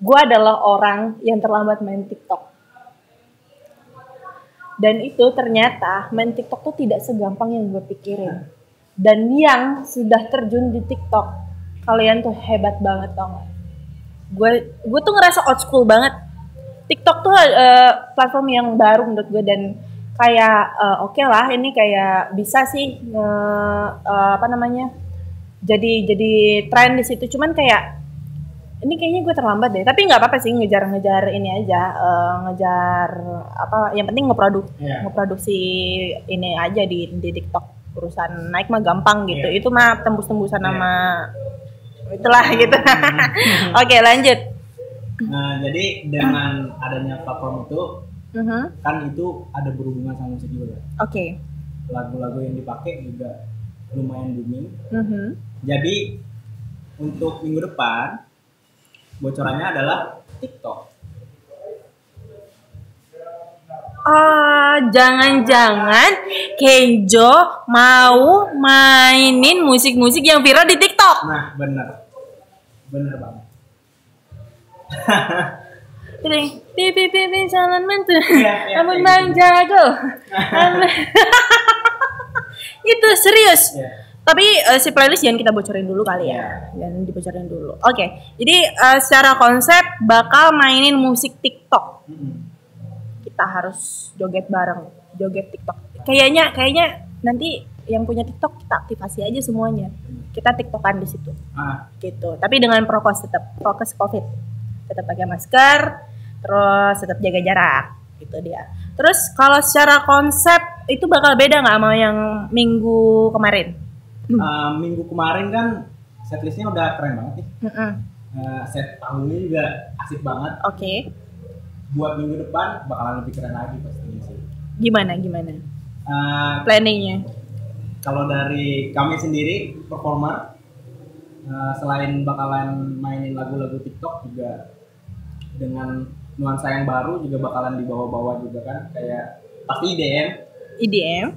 Gue adalah orang yang terlambat main TikTok. Dan itu ternyata main TikTok tuh tidak segampang yang gue pikirin. Dan yang sudah terjun di TikTok, kalian tuh hebat banget tau gak? Gue tuh ngerasa old school banget. TikTok tuh platform yang baru menurut gue dan kayak oke lah ini kayak bisa sih jadi tren di situ. Cuman kayak ini kayaknya gue terlambat deh, tapi nggak apa-apa sih ngejar ini aja, yang penting ngeproduksi ini aja di TikTok. Urusan naik mah gampang gitu, itu mah tembus-tembusan sama itulah gitu. Oke, lanjut. Nah, jadi dengan adanya platform itu kan itu ada berhubungan sama musik juga. Oke. Lagu-lagu yang dipakai juga lumayan booming. Jadi untuk minggu depan bocorannya adalah TikTok. Jangan-jangan Kenjo mau mainin musik-musik yang viral di TikTok. Nah, bener banget. Pipi jalan mantu, amun bang jago. Itu serius. Tapi si playlist jangan kita bocorin dulu kali ya. Jangan dibocorin dulu. Oke. Jadi secara konsep bakal mainin musik TikTok. Kita harus joget bareng, joget TikTok. Kayaknya nanti yang punya TikTok kita aktifasi aja semuanya. Kita TikTokan di situ. Gitu. Tapi dengan prokes Covid. Tetap pakai masker, terus tetap jaga jarak. Gitu dia. Terus kalau secara konsep itu bakal beda nggak sama yang minggu kemarin? Minggu kemarin kan setlistnya udah keren banget nih. Set panggungnya juga asik banget. Oke. Buat minggu depan bakalan lebih keren lagi pastinya sih. Gimana? Planningnya? Kalau dari kami sendiri performer, selain bakalan mainin lagu-lagu TikTok juga dengan nuansa yang baru juga bakalan dibawa-bawa juga kan, kayak pasti EDM.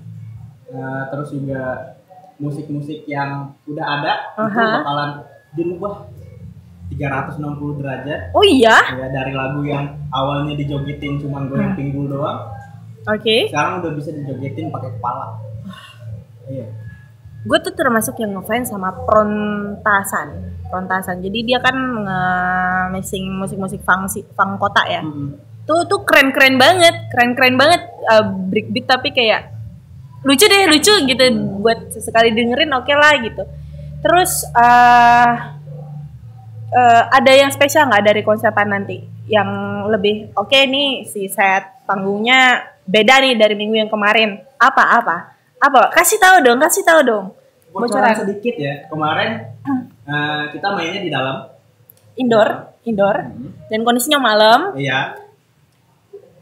Terus juga musik-musik yang udah ada itu bakalan dirubah 360 derajat. Oh iya? Ya, dari lagu yang awalnya dijogetin cuma goyang pinggul doang. Oke. Sekarang udah bisa dijogetin pakai kepala. Iya. Gue tuh termasuk yang ngefans sama Prontasan. Jadi dia kan nge-mixing musik-musik funk kota ya. Tuh keren banget breakbeat tapi kayak lucu gitu buat sesekali dengerin oke lah gitu. Terus ada yang spesial nggak dari konsepan nanti yang lebih oke nih si set panggungnya beda nih dari minggu yang kemarin apa kasih tahu dong bocoran sedikit ya kemarin kita mainnya di dalam indoor dan kondisinya malam. Iya.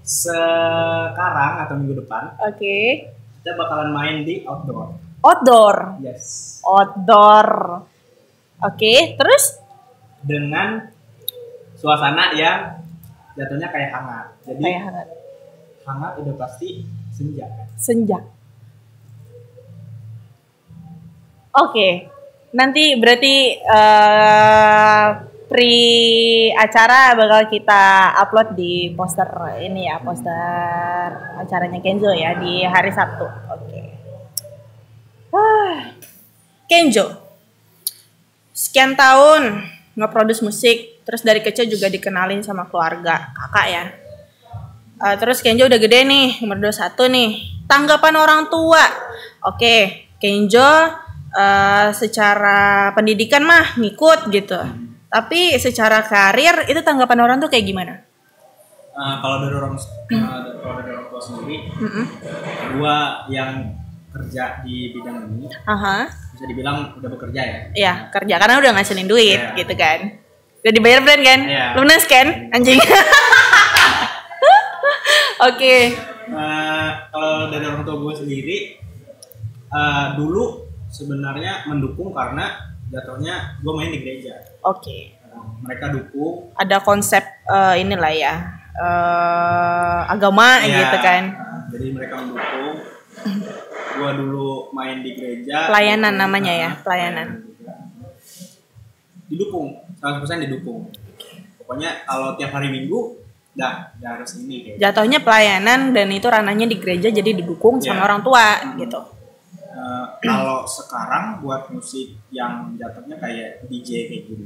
Sekarang atau minggu depan kita bakalan main di outdoor. Yes. Outdoor. Terus dengan suasana yang jatuhnya kayak hangat. Jadi hangat udah pasti senja. Nanti berarti pre acara bakal kita upload di poster ini ya, poster acaranya Kenzo ya di hari Sabtu. Kenzo, sekian tahun nge-produce musik, terus dari kecil juga dikenalin sama keluarga kakak ya. Terus Kenzo udah gede nih, umur 21 nih. Tanggapan orang tua, Kenzo secara pendidikan mah ngikut gitu. Tapi secara karir itu tanggapan orang tuh kayak gimana? Kalau dari orang tua sendiri, gua yang kerja di bidang ini, bisa dibilang udah bekerja ya. Iya, kerja karena udah ngasilin duit gitu kan. Udah dibayar brand kan? Lunas kan, anjing. Kalau dari orang tua gue sendiri, dulu sebenarnya mendukung karena jatuhnya gue main di gereja. Mereka dukung. Ada konsep inilah ya, agama gitu kan. Jadi mereka mendukung. Gue dulu main di gereja. Pelayanan namanya ya, pelayanan. Didukung, 100% didukung. Pokoknya kalau tiap hari Minggu, udah harus ini. Kayak jatuhnya pelayanan dan itu ranahnya di gereja jadi didukung sama orang tua gitu. Kalau sekarang buat musik yang jatuhnya kayak DJ kayak gini,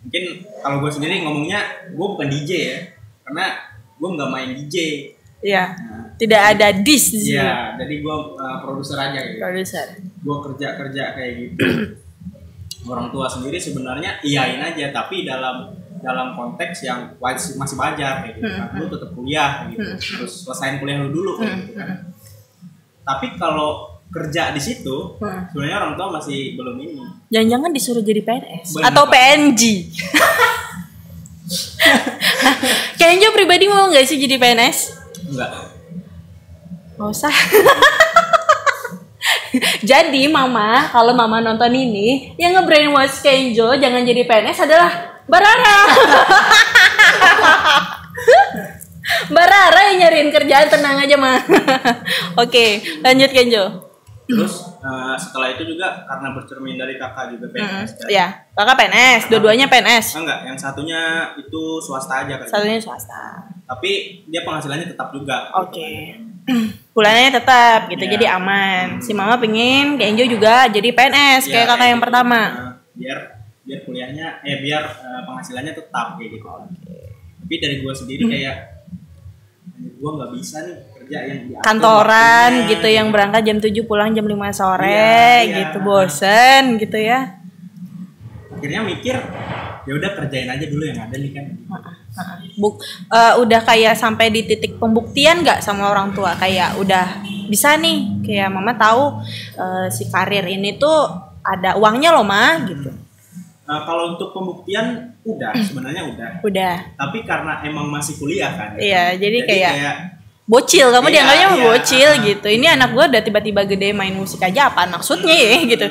mungkin kalau gue sendiri ngomongnya gue bukan DJ ya, karena gue nggak main DJ. Iya. Tidak ada dis di sini. Iya, jadi gue produser aja gitu. Gue kerja kayak gitu. Orang tua sendiri sebenarnya iyain aja, tapi dalam konteks yang masih belajar kayak gitu. Lu tetap kuliah gitu. Terus selesain kuliah lu dulu kayak gitu kan. Tapi kalau kerja di situ, sebenarnya orang tua masih belum ini. Jangan-jangan disuruh jadi PNS atau PNG. Kayaknya pribadi mau nggak sih jadi PNS? Enggak. Nggak usah. Jadi mama, kalau mama nonton ini, yang nge-brainwash Kenzo jangan jadi PNS adalah Barara. Barara yang nyariin kerjaan, tenang aja mah. Lanjut Kenzo. Terus setelah itu juga karena bercermin dari kakak juga PNS. Ya, kakak PNS, dua-duanya PNS. Enggak, yang satunya itu swasta aja kan. Satunya swasta. Tapi dia penghasilannya tetap juga. Bulanannya tetap gitu, jadi aman. Si mama pengen Kenzo juga jadi PNS kayak kakak yang pertama. Biar kuliahnya, biar penghasilannya tetap kayak gitu. Tapi dari gue sendiri kayak gue nggak bisa nih kerja yang di kantoran gitu yang berangkat jam 7 pulang jam 5 sore gitu, bosen gitu ya. Akhirnya mikir ya udah kerjain aja dulu yang ada nih kan. Udah kayak sampai di titik pembuktian nggak sama orang tua, kayak udah bisa nih, kayak mama tahu si karir ini tuh ada uangnya loh mah gitu. Kalau untuk pembuktian sebenarnya udah. Tapi karena emang masih kuliah kan. Iya, jadi kayak bocil, kamu dianggapnya bocil gitu. Ini anak gue udah tiba-tiba gede main musik aja, apa maksudnya ya gitu.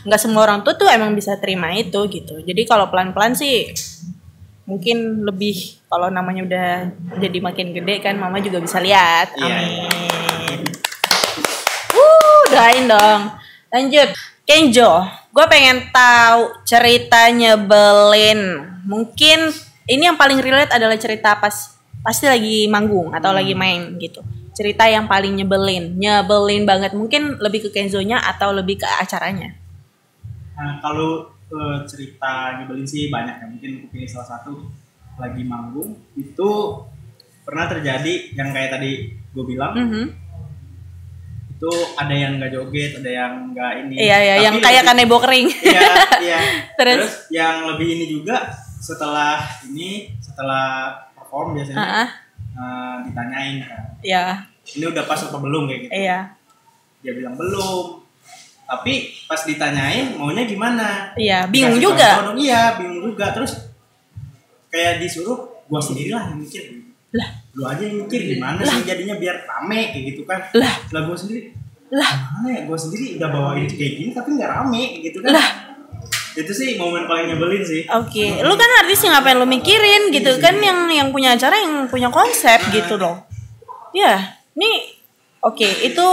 Nggak semua orang tuh emang bisa terima itu gitu. Jadi kalau pelan-pelan sih mungkin lebih, kalau namanya udah jadi makin gede kan, mama juga bisa lihat. Amin. Doain dong. Lanjut, Kenzo. gue pengen tahu cerita nyebelin. Mungkin ini yang paling relate adalah cerita pasti lagi manggung atau lagi main gitu. Cerita yang paling nyebelin banget. Mungkin lebih ke Kenzo-nya atau lebih ke acaranya. Nah, kalau cerita nyebelin sih banyak ya. Mungkin aku pilih salah satu. Lagi manggung itu pernah terjadi yang kayak tadi gue bilang. Itu ada yang nggak joget, ada yang nggak ini. Iya, yang kayak kanebo kering. Iya. Terus yang lebih ini juga setelah perform biasanya ditanyain kan. Iya. Ini udah pas apa belum kayak gitu. Iya. Dia bilang belum. Tapi pas ditanyain maunya gimana? Iya, bingung juga. Iya, bingung juga. Terus kayak disuruh gua sendirilah yang mikir. Lah, lu aja yang mikir gimana sih jadinya biar rame kayak gitu kan. Lah gua sendiri. Gimana ya, gua sendiri udah bawain kayak gini tapi nggak rame gitu kan. Lah. Itu sih momen paling nyebelin sih. Oke. Lu kan artisnya, ngapain lu mikirin gitu kan, yang punya acara, yang punya konsep gitu loh. Ya, nih oke, itu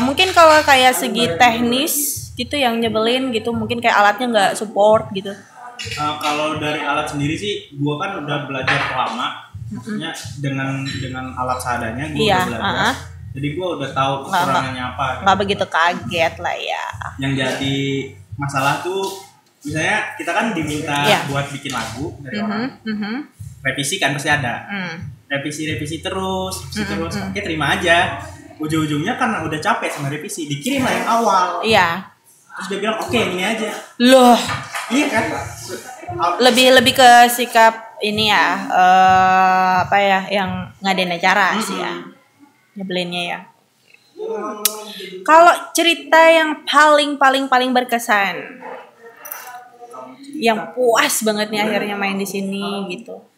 mungkin kalau kayak segi teknis gitu yang nyebelin gitu, mungkin kayak alatnya nggak support gitu. Kalau dari alat sendiri sih, gua kan udah belajar lama, maksudnya dengan alat seadanya gua udah belajar. Jadi gua udah tahu kekurangannya apa. Nggak begitu kaget lah ya. Yang jadi masalah tuh, misalnya kita kan diminta buat bikin lagu dari orang, revisi kan pasti ada. Revisi terus. Oke, terima aja. Ujung-ujungnya karena udah capek sama revisi, dikirim lah yang awal. Iya. Terus dia bilang, oke, ini aja. Loh. Iya kan? Lebih ke sikap ini ya, yang ngadain acara sih ya. Nyebelinnya ya. Kalau cerita yang paling berkesan, yang puas banget nih akhirnya main di sini gitu.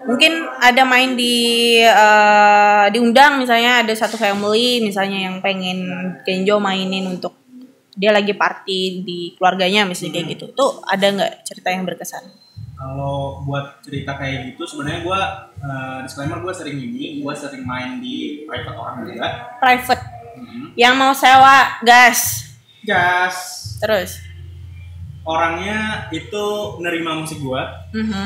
Mungkin ada main diundang misalnya, ada satu family misalnya yang pengen Kenzo mainin untuk dia lagi party di keluarganya misalnya kayak gitu. Tuh ada nggak cerita yang berkesan? Kalau buat cerita kayak gitu sebenarnya gue disclaimer, gue sering main di private orang juga. Private. Yang mau sewa gas. Terus orangnya itu nerima musik gue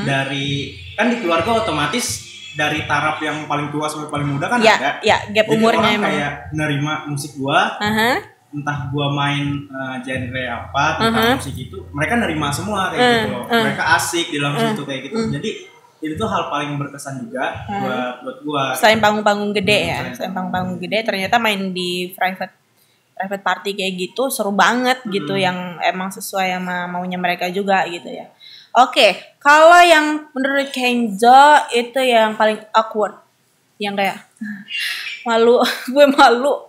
dari, kan di keluarga otomatis dari taraf yang paling tua sampai paling muda kan ada. Ya, gap umurnya emang. Kayak nerima musik gue. Entah gue main genre apa tentang musik itu, mereka nerima semua kayak gitu loh. Mereka asik di dalam situ kayak gitu. Jadi itu tuh hal paling berkesan juga buat gue. Selain panggung-panggung gede ya, ternyata main di private party kayak gitu seru banget gitu, yang emang sesuai sama maunya mereka juga gitu ya. Oke, kalau yang menurut Kenzo itu yang paling awkward, yang kayak malu, gue malu.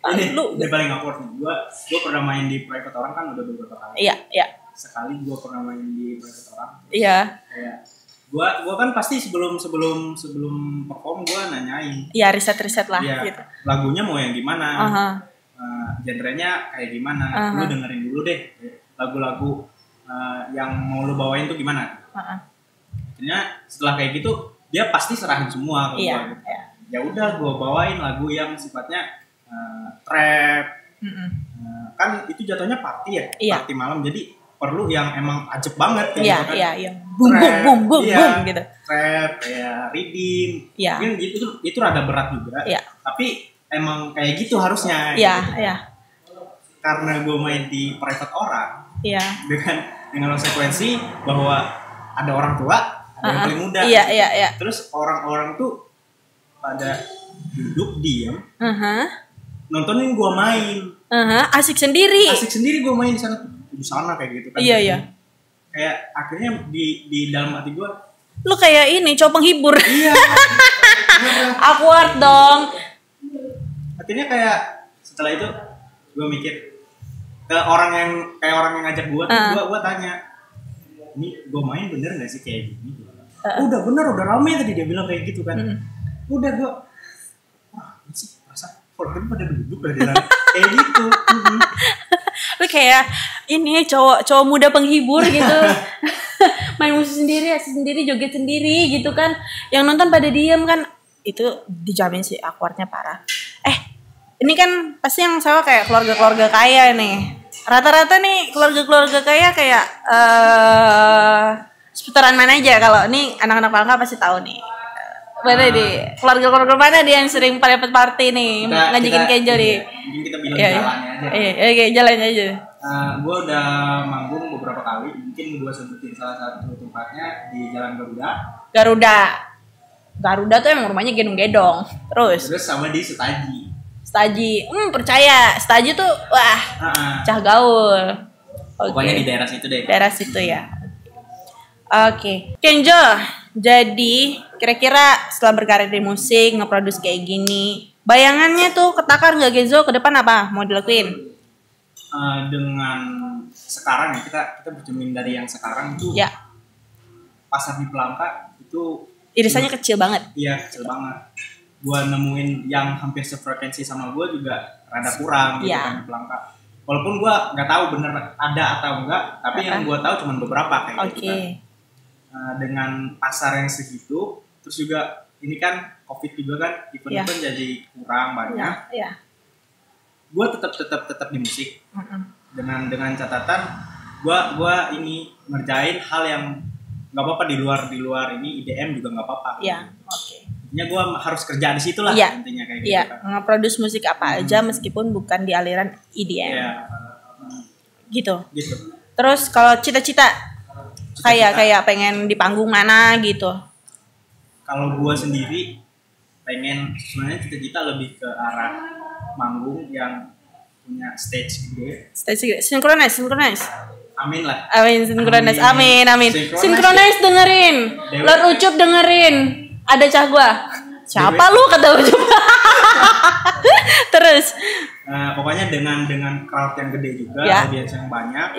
Ini paling awkward nih. Gue pernah main di private orang kan udah beberapa kali. Iya. Sekali gue pernah main di private orang. Iya. Kayak gue kan pasti sebelum perform gue nanyain. Iya, riset lah gitu. Lagunya mau yang gimana? Genrenya kayak gimana? Lu dengerin dulu deh lagu-lagu yang mau lu bawain tuh gimana? Akhirnya setelah kayak gitu dia pasti serahin semua ke gue. Ya udah, gue bawain lagu yang sifatnya trap. Kan itu jatuhnya party ya, party malam, jadi perlu yang emang ajep banget kayak gitu kan. Iya. Boom gitu. Trap kayak rhythm. Mungkin itu rada berat juga. Tapi emang kayak gitu harusnya. Iya. Karena gue main di private orang. Iya. Dengan konsekuensi bahwa ada orang tua, ada yang paling muda. Iya. Terus orang-orang tuh pada duduk diam. Nontonin gue main. Asik sendiri gue main di sana kayak gitu kan. Iya. Kayak akhirnya di dalam hati gue, lu kayak ini cowok penghibur. Iya. Awkward dong. Akhirnya kayak setelah itu gue mikir ke orang yang ngajak gue, gue tanya, ini gue main bener nggak sih kayak gini? Udah bener, udah rame tadi dia bilang kayak gitu kan. Udah gue, sih rasa orang pada duduk kayak gitu. Lu kayak ini cowok muda penghibur gitu. Main musik sendiri, asik sendiri, joget sendiri gitu kan. Yang nonton pada diem kan. Itu dijamin sih awkwardnya parah. Ini kan pasti yang sewa kayak keluarga kaya nih. Rata-rata nih keluarga-keluarga kaya kayak seputaran mana aja? Kalau nih anak-anak Palangka pasti tahu nih. Mana di keluarga-keluarga mana dia yang sering private party nih ngajakin Kenjo nih? Mungkin kita bilang jalannya aja. Iya, jalannya aja. Gue udah manggung beberapa kali. Mungkin gue sebutin salah satu tempatnya di Jalan Garuda tuh emang rumahnya gedung-gedong. Terus sama di Setaji. Percaya. Setaji tuh wah, cah gaul. Pokoknya di daerah situ deh. Daerah situ ya. Oke. Kenjo, jadi kira-kira setelah berkarir di musik, nge-produce kayak gini, bayangannya tuh ketakar nggak Kenjo ke depan apa mau dilakuin? Dengan sekarang ya kita bercermin dari yang sekarang itu. Ya. Pasar di Palangka itu irisannya kecil banget. Iya, kecil banget. Gua nemuin yang hampir sefrekuensi sama gua juga rada kurang gitu kan di Palangka. Walaupun gua nggak tahu bener ada atau enggak, tapi yang gua tahu cuma beberapa kayak gitu kan. Dengan pasar yang segitu, terus juga ini kan COVID juga kan, event-event jadi kurang banyak. Gue tetap di musik. Dengan catatan gua ini ngerjain hal yang nggak apa-apa di luar ini IDM juga nggak apa-apa. Iya. Intinya gue harus kerja di situ lah intinya kayak gitu. Iya. Nge-produce musik apa aja meskipun bukan di aliran IDM. Iya. Gitu. Terus kalau cita-cita kayak pengen di panggung mana gitu? Kalau gue sendiri pengen sebenarnya cita-cita lebih ke arah manggung yang punya stage gede. Synchronize. Amin lah. Synchronize. Amin. Synchronize dengerin. Lord Ucup dengerin. Ada cah gua. Siapa lu kata Ucup? Terus pokoknya dengan crowd yang gede juga, audiens yang banyak.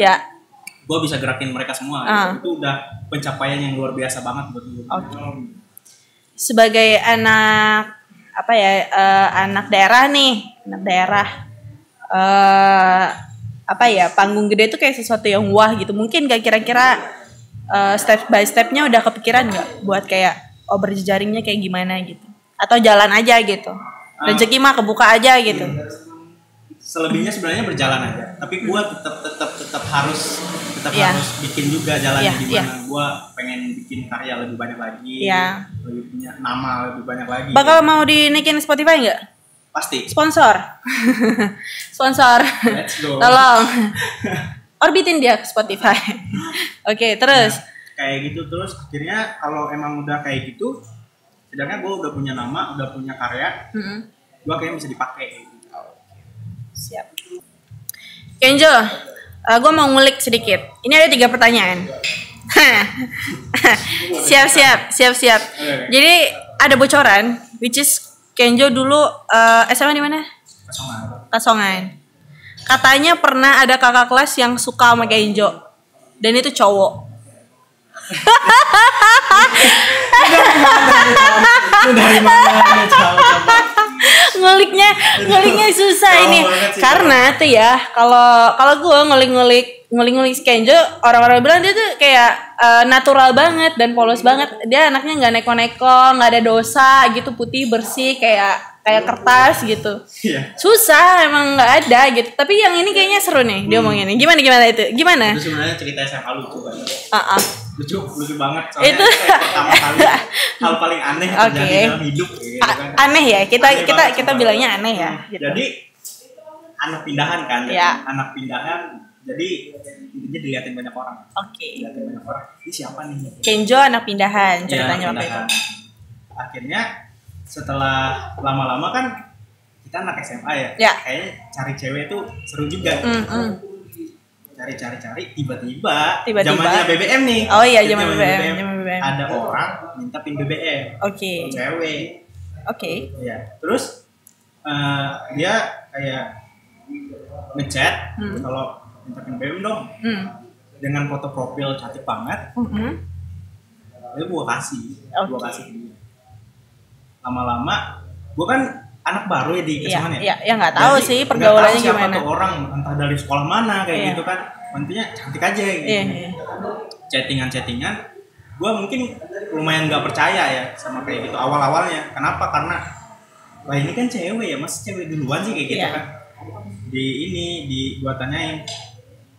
Gue bisa gerakin mereka semua. Itu udah pencapaian yang luar biasa banget buat gue. Sebagai anak anak daerah nih, panggung gede itu kayak sesuatu yang wah gitu. Mungkin gak kira-kira step by stepnya udah kepikiran nggak buat kayak berjejaringnya kayak gimana gitu? Atau jalan aja gitu? Rezeki mah kebuka aja gitu. Selebihnya sebenarnya berjalan aja. Tapi gue tetap harus bikin juga jalannya gimana. Gue pengen bikin karya lebih banyak lagi, lebih punya nama lebih banyak lagi. Bakal mau dinaikin Spotify nggak? Pasti. Sponsor. Let's go. Tolong. Orbitin dia ke Spotify. Oke, terus. Kayak gitu terus. Akhirnya kalau emang udah kayak gitu, sedangkan gue udah punya nama, udah punya karya, gue kayaknya bisa dipakai. Siap. Kenjo, gue mau ngulik sedikit. Ini ada 3 pertanyaan. Siap. Jadi ada bocoran, which is Kenjo dulu SMA di mana? Kasongan. Katanya pernah ada kakak kelas yang suka sama Kenjo, dan itu cowok. Dari mana nguliknya susah ini karena tuh ya kalau gue ngulik Kenjo, orang-orang bilang dia tuh kayak natural banget dan polos banget. Dia anaknya nggak neko-neko, nggak ada dosa gitu, putih bersih kayak kertas gitu. Susah emang nggak ada gitu. Tapi yang ini kayaknya seru nih dia omongin. Gimana itu? Gimana? Itu sebenarnya cerita SMA lucu banget. Lucu banget soalnya itu pertama kali hal paling aneh terjadi dalam hidup gitu kan. Aneh ya, kita bilangnya aneh ya gitu. Jadi anak pindahan kan, anak pindahan, jadi intinya dilihatin banyak orang. Dilihatin banyak orang, ini siapa nih? Kenjo anak pindahan ceritanya waktu itu. Akhirnya setelah lama-lama kan kita anak SMA ya. Kayaknya cari cewek tuh seru juga. Cari tiba-tiba zamannya BBM nih. Oh iya, zaman BBM. Ada orang minta pin BBM. Cewek. Iya. Terus dia kayak ngechat kalau minta pin BBM dong. Dengan foto profil cantik banget. Lalu gue kasih ke dia. Lama-lama gue kan anak baru ya di Kasongan ya. Ya nggak tahu sih pergaulannya gimana. Siapa tuh orang entah dari sekolah mana kayak gitu kan. Intinya cantik aja gitu. Chattingan. Gue mungkin lumayan nggak percaya ya sama kayak gitu awal-awalnya. Kenapa? Karena wah ini kan cewek ya, masa cewek duluan sih kayak gitu kan. Gua tanyain,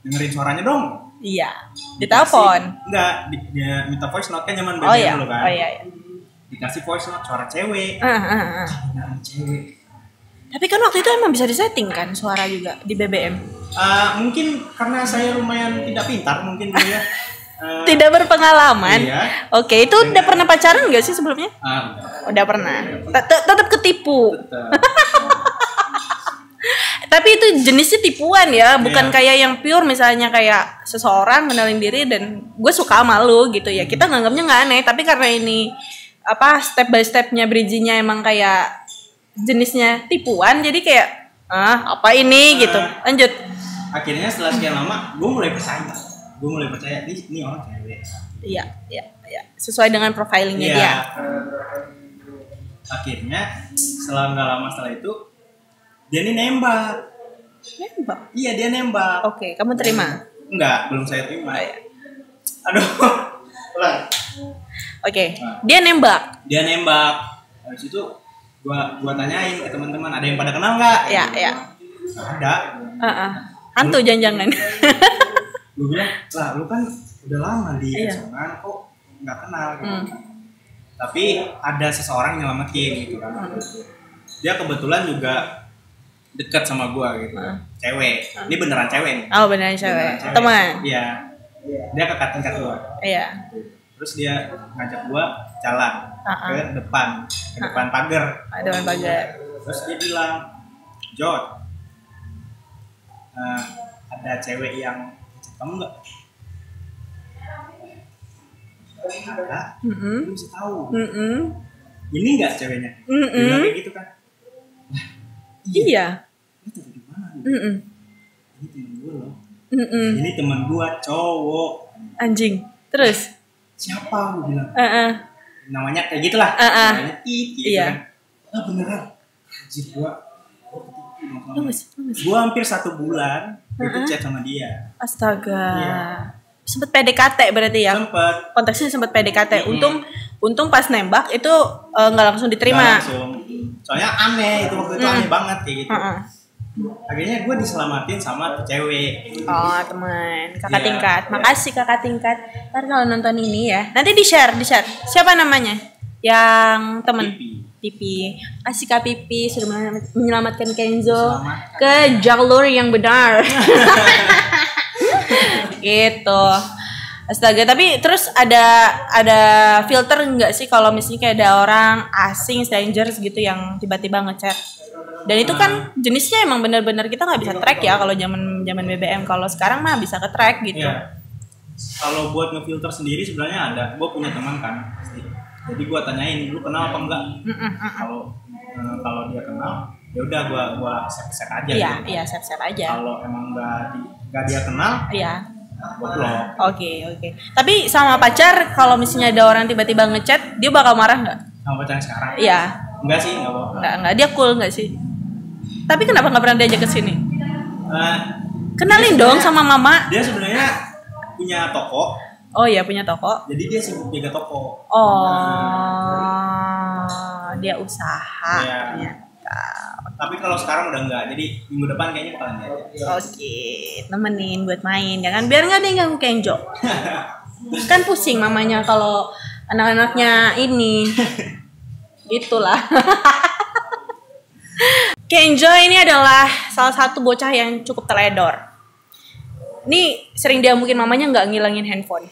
dengerin suaranya dong. Iya. Ditelepon. Enggak, dia minta voice note kan zaman BBM iya. dulu kan. Oh iya. Dikasih voice note suara cewek. Cewek. Tapi kan waktu itu emang bisa disetting kan suara juga di BBM. Mungkin karena saya lumayan tidak pintar mungkin dulu ya. Tidak berpengalaman. Iya. Oke, itu udah pernah pacaran nggak sih sebelumnya? Udah pernah. Tetap ketipu. Tapi itu jenisnya tipuan ya, bukan kayak yang pure misalnya kayak seseorang kenalin diri dan gue suka sama lu gitu ya. Kita nganggapnya nggak aneh, tapi karena ini step by stepnya bridging-nya emang kayak jenisnya tipuan, jadi kayak apa ini gitu. Lanjut. Akhirnya setelah sekian lama, gue mulai percaya ini orang cewek. Iya. Sesuai dengan profilingnya dia. Akhirnya nggak lama setelah itu dia nih nembak. Iya, dia nembak. Oke, kamu terima? Enggak, belum saya terima. Aduh. Ulang. Oke. Dia nembak. Habis itu gua tanyain ke teman-teman, ada yang pada kenal nggak? Iya. Nggak ada. Hantu jangan-jangan. Lu bilang, lah lu kan udah lama di Songan, kok nggak kenal gitu. Tapi ada seseorang yang nyelamatin gitu kan. Dia kebetulan juga dekat sama gua gitu. Cewek. Ini beneran cewek nih. Oh, beneran cewek. Teman. Iya. Dia kakak tingkat gua. Iya. Terus dia ngajak gua jalan ke depan pagar. Depan pagar. Terus dia bilang, "Jod, ada cewek yang kamu nggak?" Ada. Lu bisa tahu. Ini nggak ceweknya? Dia kayak gitu kan? Iya. Ini tahu di mana? Ini teman gua loh. Ini teman gua cowok. Anjing. Terus? Siapa? Gua bilang. Namanya kayak gitulah. Namanya Titi. Iya. Kan? Beneran. Anjir gua ketipu. Gua hampir 1 bulan itu chat sama dia. Astaga. Iya. Sempet PDKT berarti ya? Sempet. Konteksnya sempet PDKT. Untung pas nembak itu nggak langsung diterima. Nggak langsung. Soalnya aneh itu waktu itu aneh banget kayak gitu. Akhirnya gue diselamatin sama tuh cewek. Oh, teman, kakak tingkat. Makasih kakak tingkat. Ntar kalau nonton ini ya, nanti di share. Siapa namanya? Yang temen? Pipi. Kasih Kak Pipi sudah menyelamatkan Kenzo ke jalur yang benar. Gitu. Astaga, tapi terus ada filter nggak sih kalau misalnya kayak ada orang asing, strangers gitu yang tiba-tiba ngechat? Dan itu kan jenisnya emang benar-benar kita nggak bisa track ya kalau zaman BBM. Kalau sekarang mah bisa ke track gitu. Iya. Kalau buat ngefilter sendiri sebenarnya ada. Gue punya teman kan, jadi gue tanyain, lu kenal apa enggak? Kalau dia kenal, ya udah gue share aja. Iya, share aja. Kalau emang nggak dia kenal, gue blok. Oke. Tapi sama pacar, kalau misalnya ada orang tiba-tiba ngechat, dia bakal marah nggak? Sama pacarnya sekarang? Iya. Enggak sih, nggak apa-apa. Enggak, dia cool nggak sih? Tapi kenapa nggak pernah diajak ke sini? Kenalin dong sama mama. Dia sebenarnya punya toko. Oh iya, punya toko. Jadi dia sibuk jaga toko. Dia usaha. Iya. Tapi kalau sekarang udah enggak. Jadi minggu depan kayaknya bakalan diajak. Oke, temenin buat main, jangan biar nggak ada yang ganggu Kenjo. Kan pusing mamanya kalau anak-anaknya ini. Itulah. Kenjo ini adalah salah satu bocah yang cukup teledor. Ini sering dia mungkin mamanya nggak ngilangin handphone.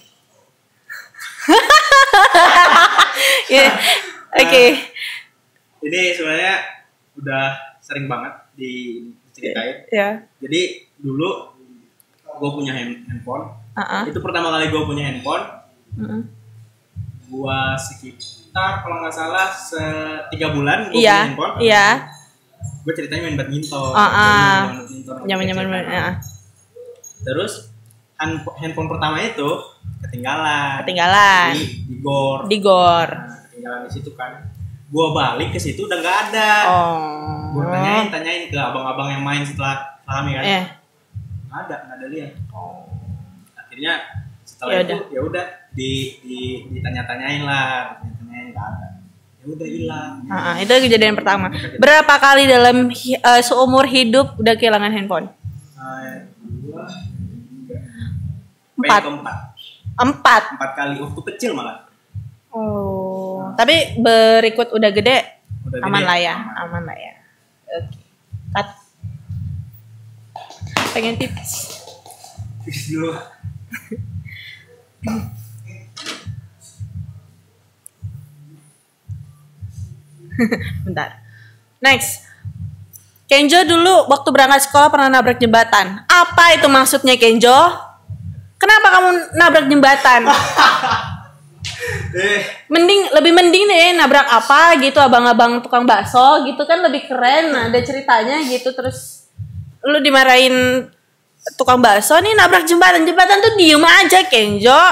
Oke. Ini sebenarnya udah sering banget diceritain. Yeah. Jadi dulu gue punya handphone. Itu pertama kali gue punya handphone. Gue sekitar kalau nggak salah 3 bulan gue punya handphone. Iya. Gue ceritanya main badminton. Nyaman. Terus handphone pertama itu ketinggalan. Di gor. Ketinggalan di situ kan. Gua balik ke situ udah nggak ada. Gua tanyain ke abang-abang yang main setelah kami kan. Nggak ada lihat. Akhirnya setelah itu ya udah ditanya-tanyain lah, nggak ada. Ya udah hilang. Itu kejadian pertama. Berapa kali dalam seumur hidup udah kehilangan handphone? 4 kali waktu kecil malah. Oh, tapi berikut udah gede, aman lah ya. Oke. Cut. Pengen tips dulu. Bentar. Next. Kenjo dulu waktu berangkat sekolah pernah nabrak jembatan. Apa itu maksudnya, Kenjo? Kenapa kamu nabrak jembatan? Lebih mending nih nabrak apa gitu, abang-abang tukang bakso gitu kan lebih keren. Nah, ada ceritanya gitu. Terus lu dimarahin tukang bakso nih nabrak jembatan tuh diem aja, Kenjo.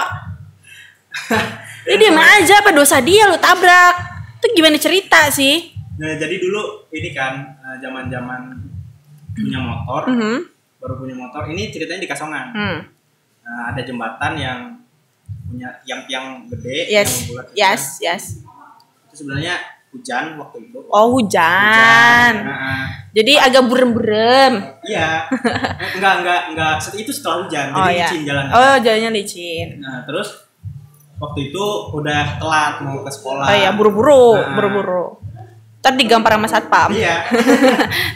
Dia diem aja, apa dosa dia lu tabrak? Itu gimana cerita sih? Nah, jadi dulu ini kan zaman-zaman punya motor, baru punya motor. Ini ceritanya di Kasongan. Nah, ada jembatan yang punya yang gede, yang bulat. Yes. Itu sebenarnya hujan waktu itu. Oh, hujan. Jadi agak burem-burem. Iya. enggak. Itu setelah hujan. Jadi licin jalannya. Oh, jalannya licin. Nah, terus waktu itu udah telat mau ke sekolah. Oh iya, buru-buru. Ntar digampar sama satpam. Iya.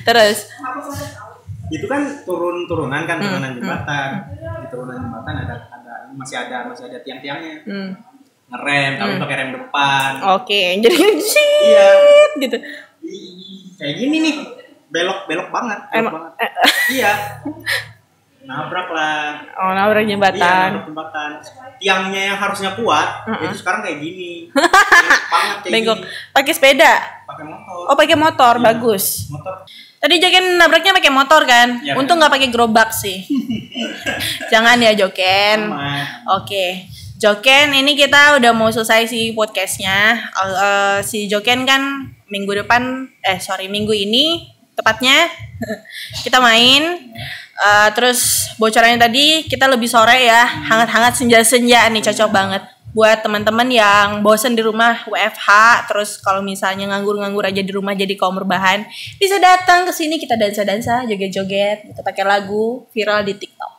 Terus itu kan turunan jembatan. Di turunan jembatan ada masih ada tiang-tiangnya. Ngerem tapi pakai rem depan. Oke, jadi gitu. Kayak gini nih. Belok banget. Iya. Nabrak lah. Oh, nabrak jembatan. Iya, nabrak jembatan. Tiangnya yang harusnya kuat, itu sekarang kayak gini. Banget kayak bengkok. Gini. Pakai sepeda? Pakai motor. Oh, pakai motor, iya, bagus. Motor. Tadi Joken nabraknya pakai motor kan? Ya, untung nggak pakai gerobak sih. Jangan ya, Joken. Oke. Joken, ini kita udah mau selesai sih podcastnya. Si Joken kan minggu ini tepatnya kita main. Terus bocorannya tadi kita lebih sore ya, hangat-hangat senja-senja nih, cocok banget buat teman-teman yang bosen di rumah WFH. Terus kalau misalnya nganggur-nganggur aja di rumah jadi kaum rebahan, bisa datang ke sini, kita dansa-dansa, joget-joget, kita pakai lagu viral di TikTok.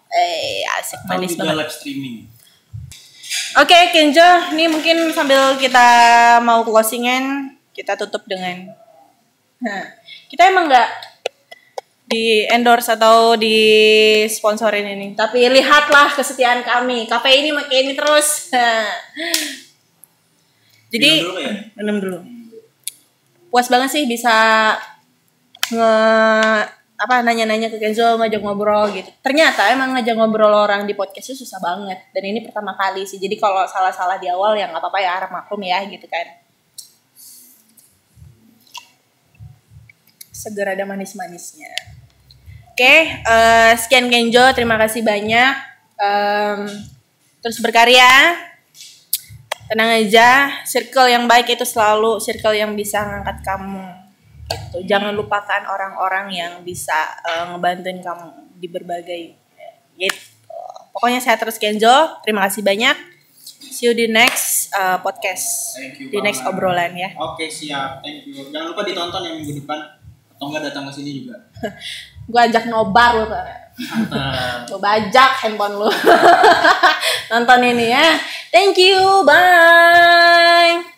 Asik, manis banget. Live streaming. Oke, Kenjo, nih mungkin sambil kita mau closingan, kita tutup dengan kita emang nggak di endorse atau di sponsorin ini, tapi lihatlah kesetiaan kami. Kafe ini pakai ini terus. Jadi minum dulu. Puas banget sih bisa nanya-nanya ke Kenzo, ngajak ngobrol gitu. Ternyata emang ngajak ngobrol orang di podcast itu susah banget. Dan ini pertama kali sih. Jadi kalau salah-salah di awal ya nggak apa-apa ya, harap maklum ya gitu kan. Seger ada manis-manisnya. Oke, sekian Kenjo, terima kasih banyak. Terus berkarya, tenang aja. Circle yang baik itu selalu circle yang bisa ngangkat kamu. Gitu. Jangan lupakan orang-orang yang bisa ngebantuin kamu di berbagai. Gitu. Pokoknya sehat terus Kenjo. Terima kasih banyak. See you di next podcast. Di next obrolan ya. Oke, siap. Thank you. Jangan lupa ditonton yang minggu depan. Atau enggak datang ke sini juga. Gue ajak nobar lu. Gue bajak handphone lu. Nonton ini ya. Thank you. Bye.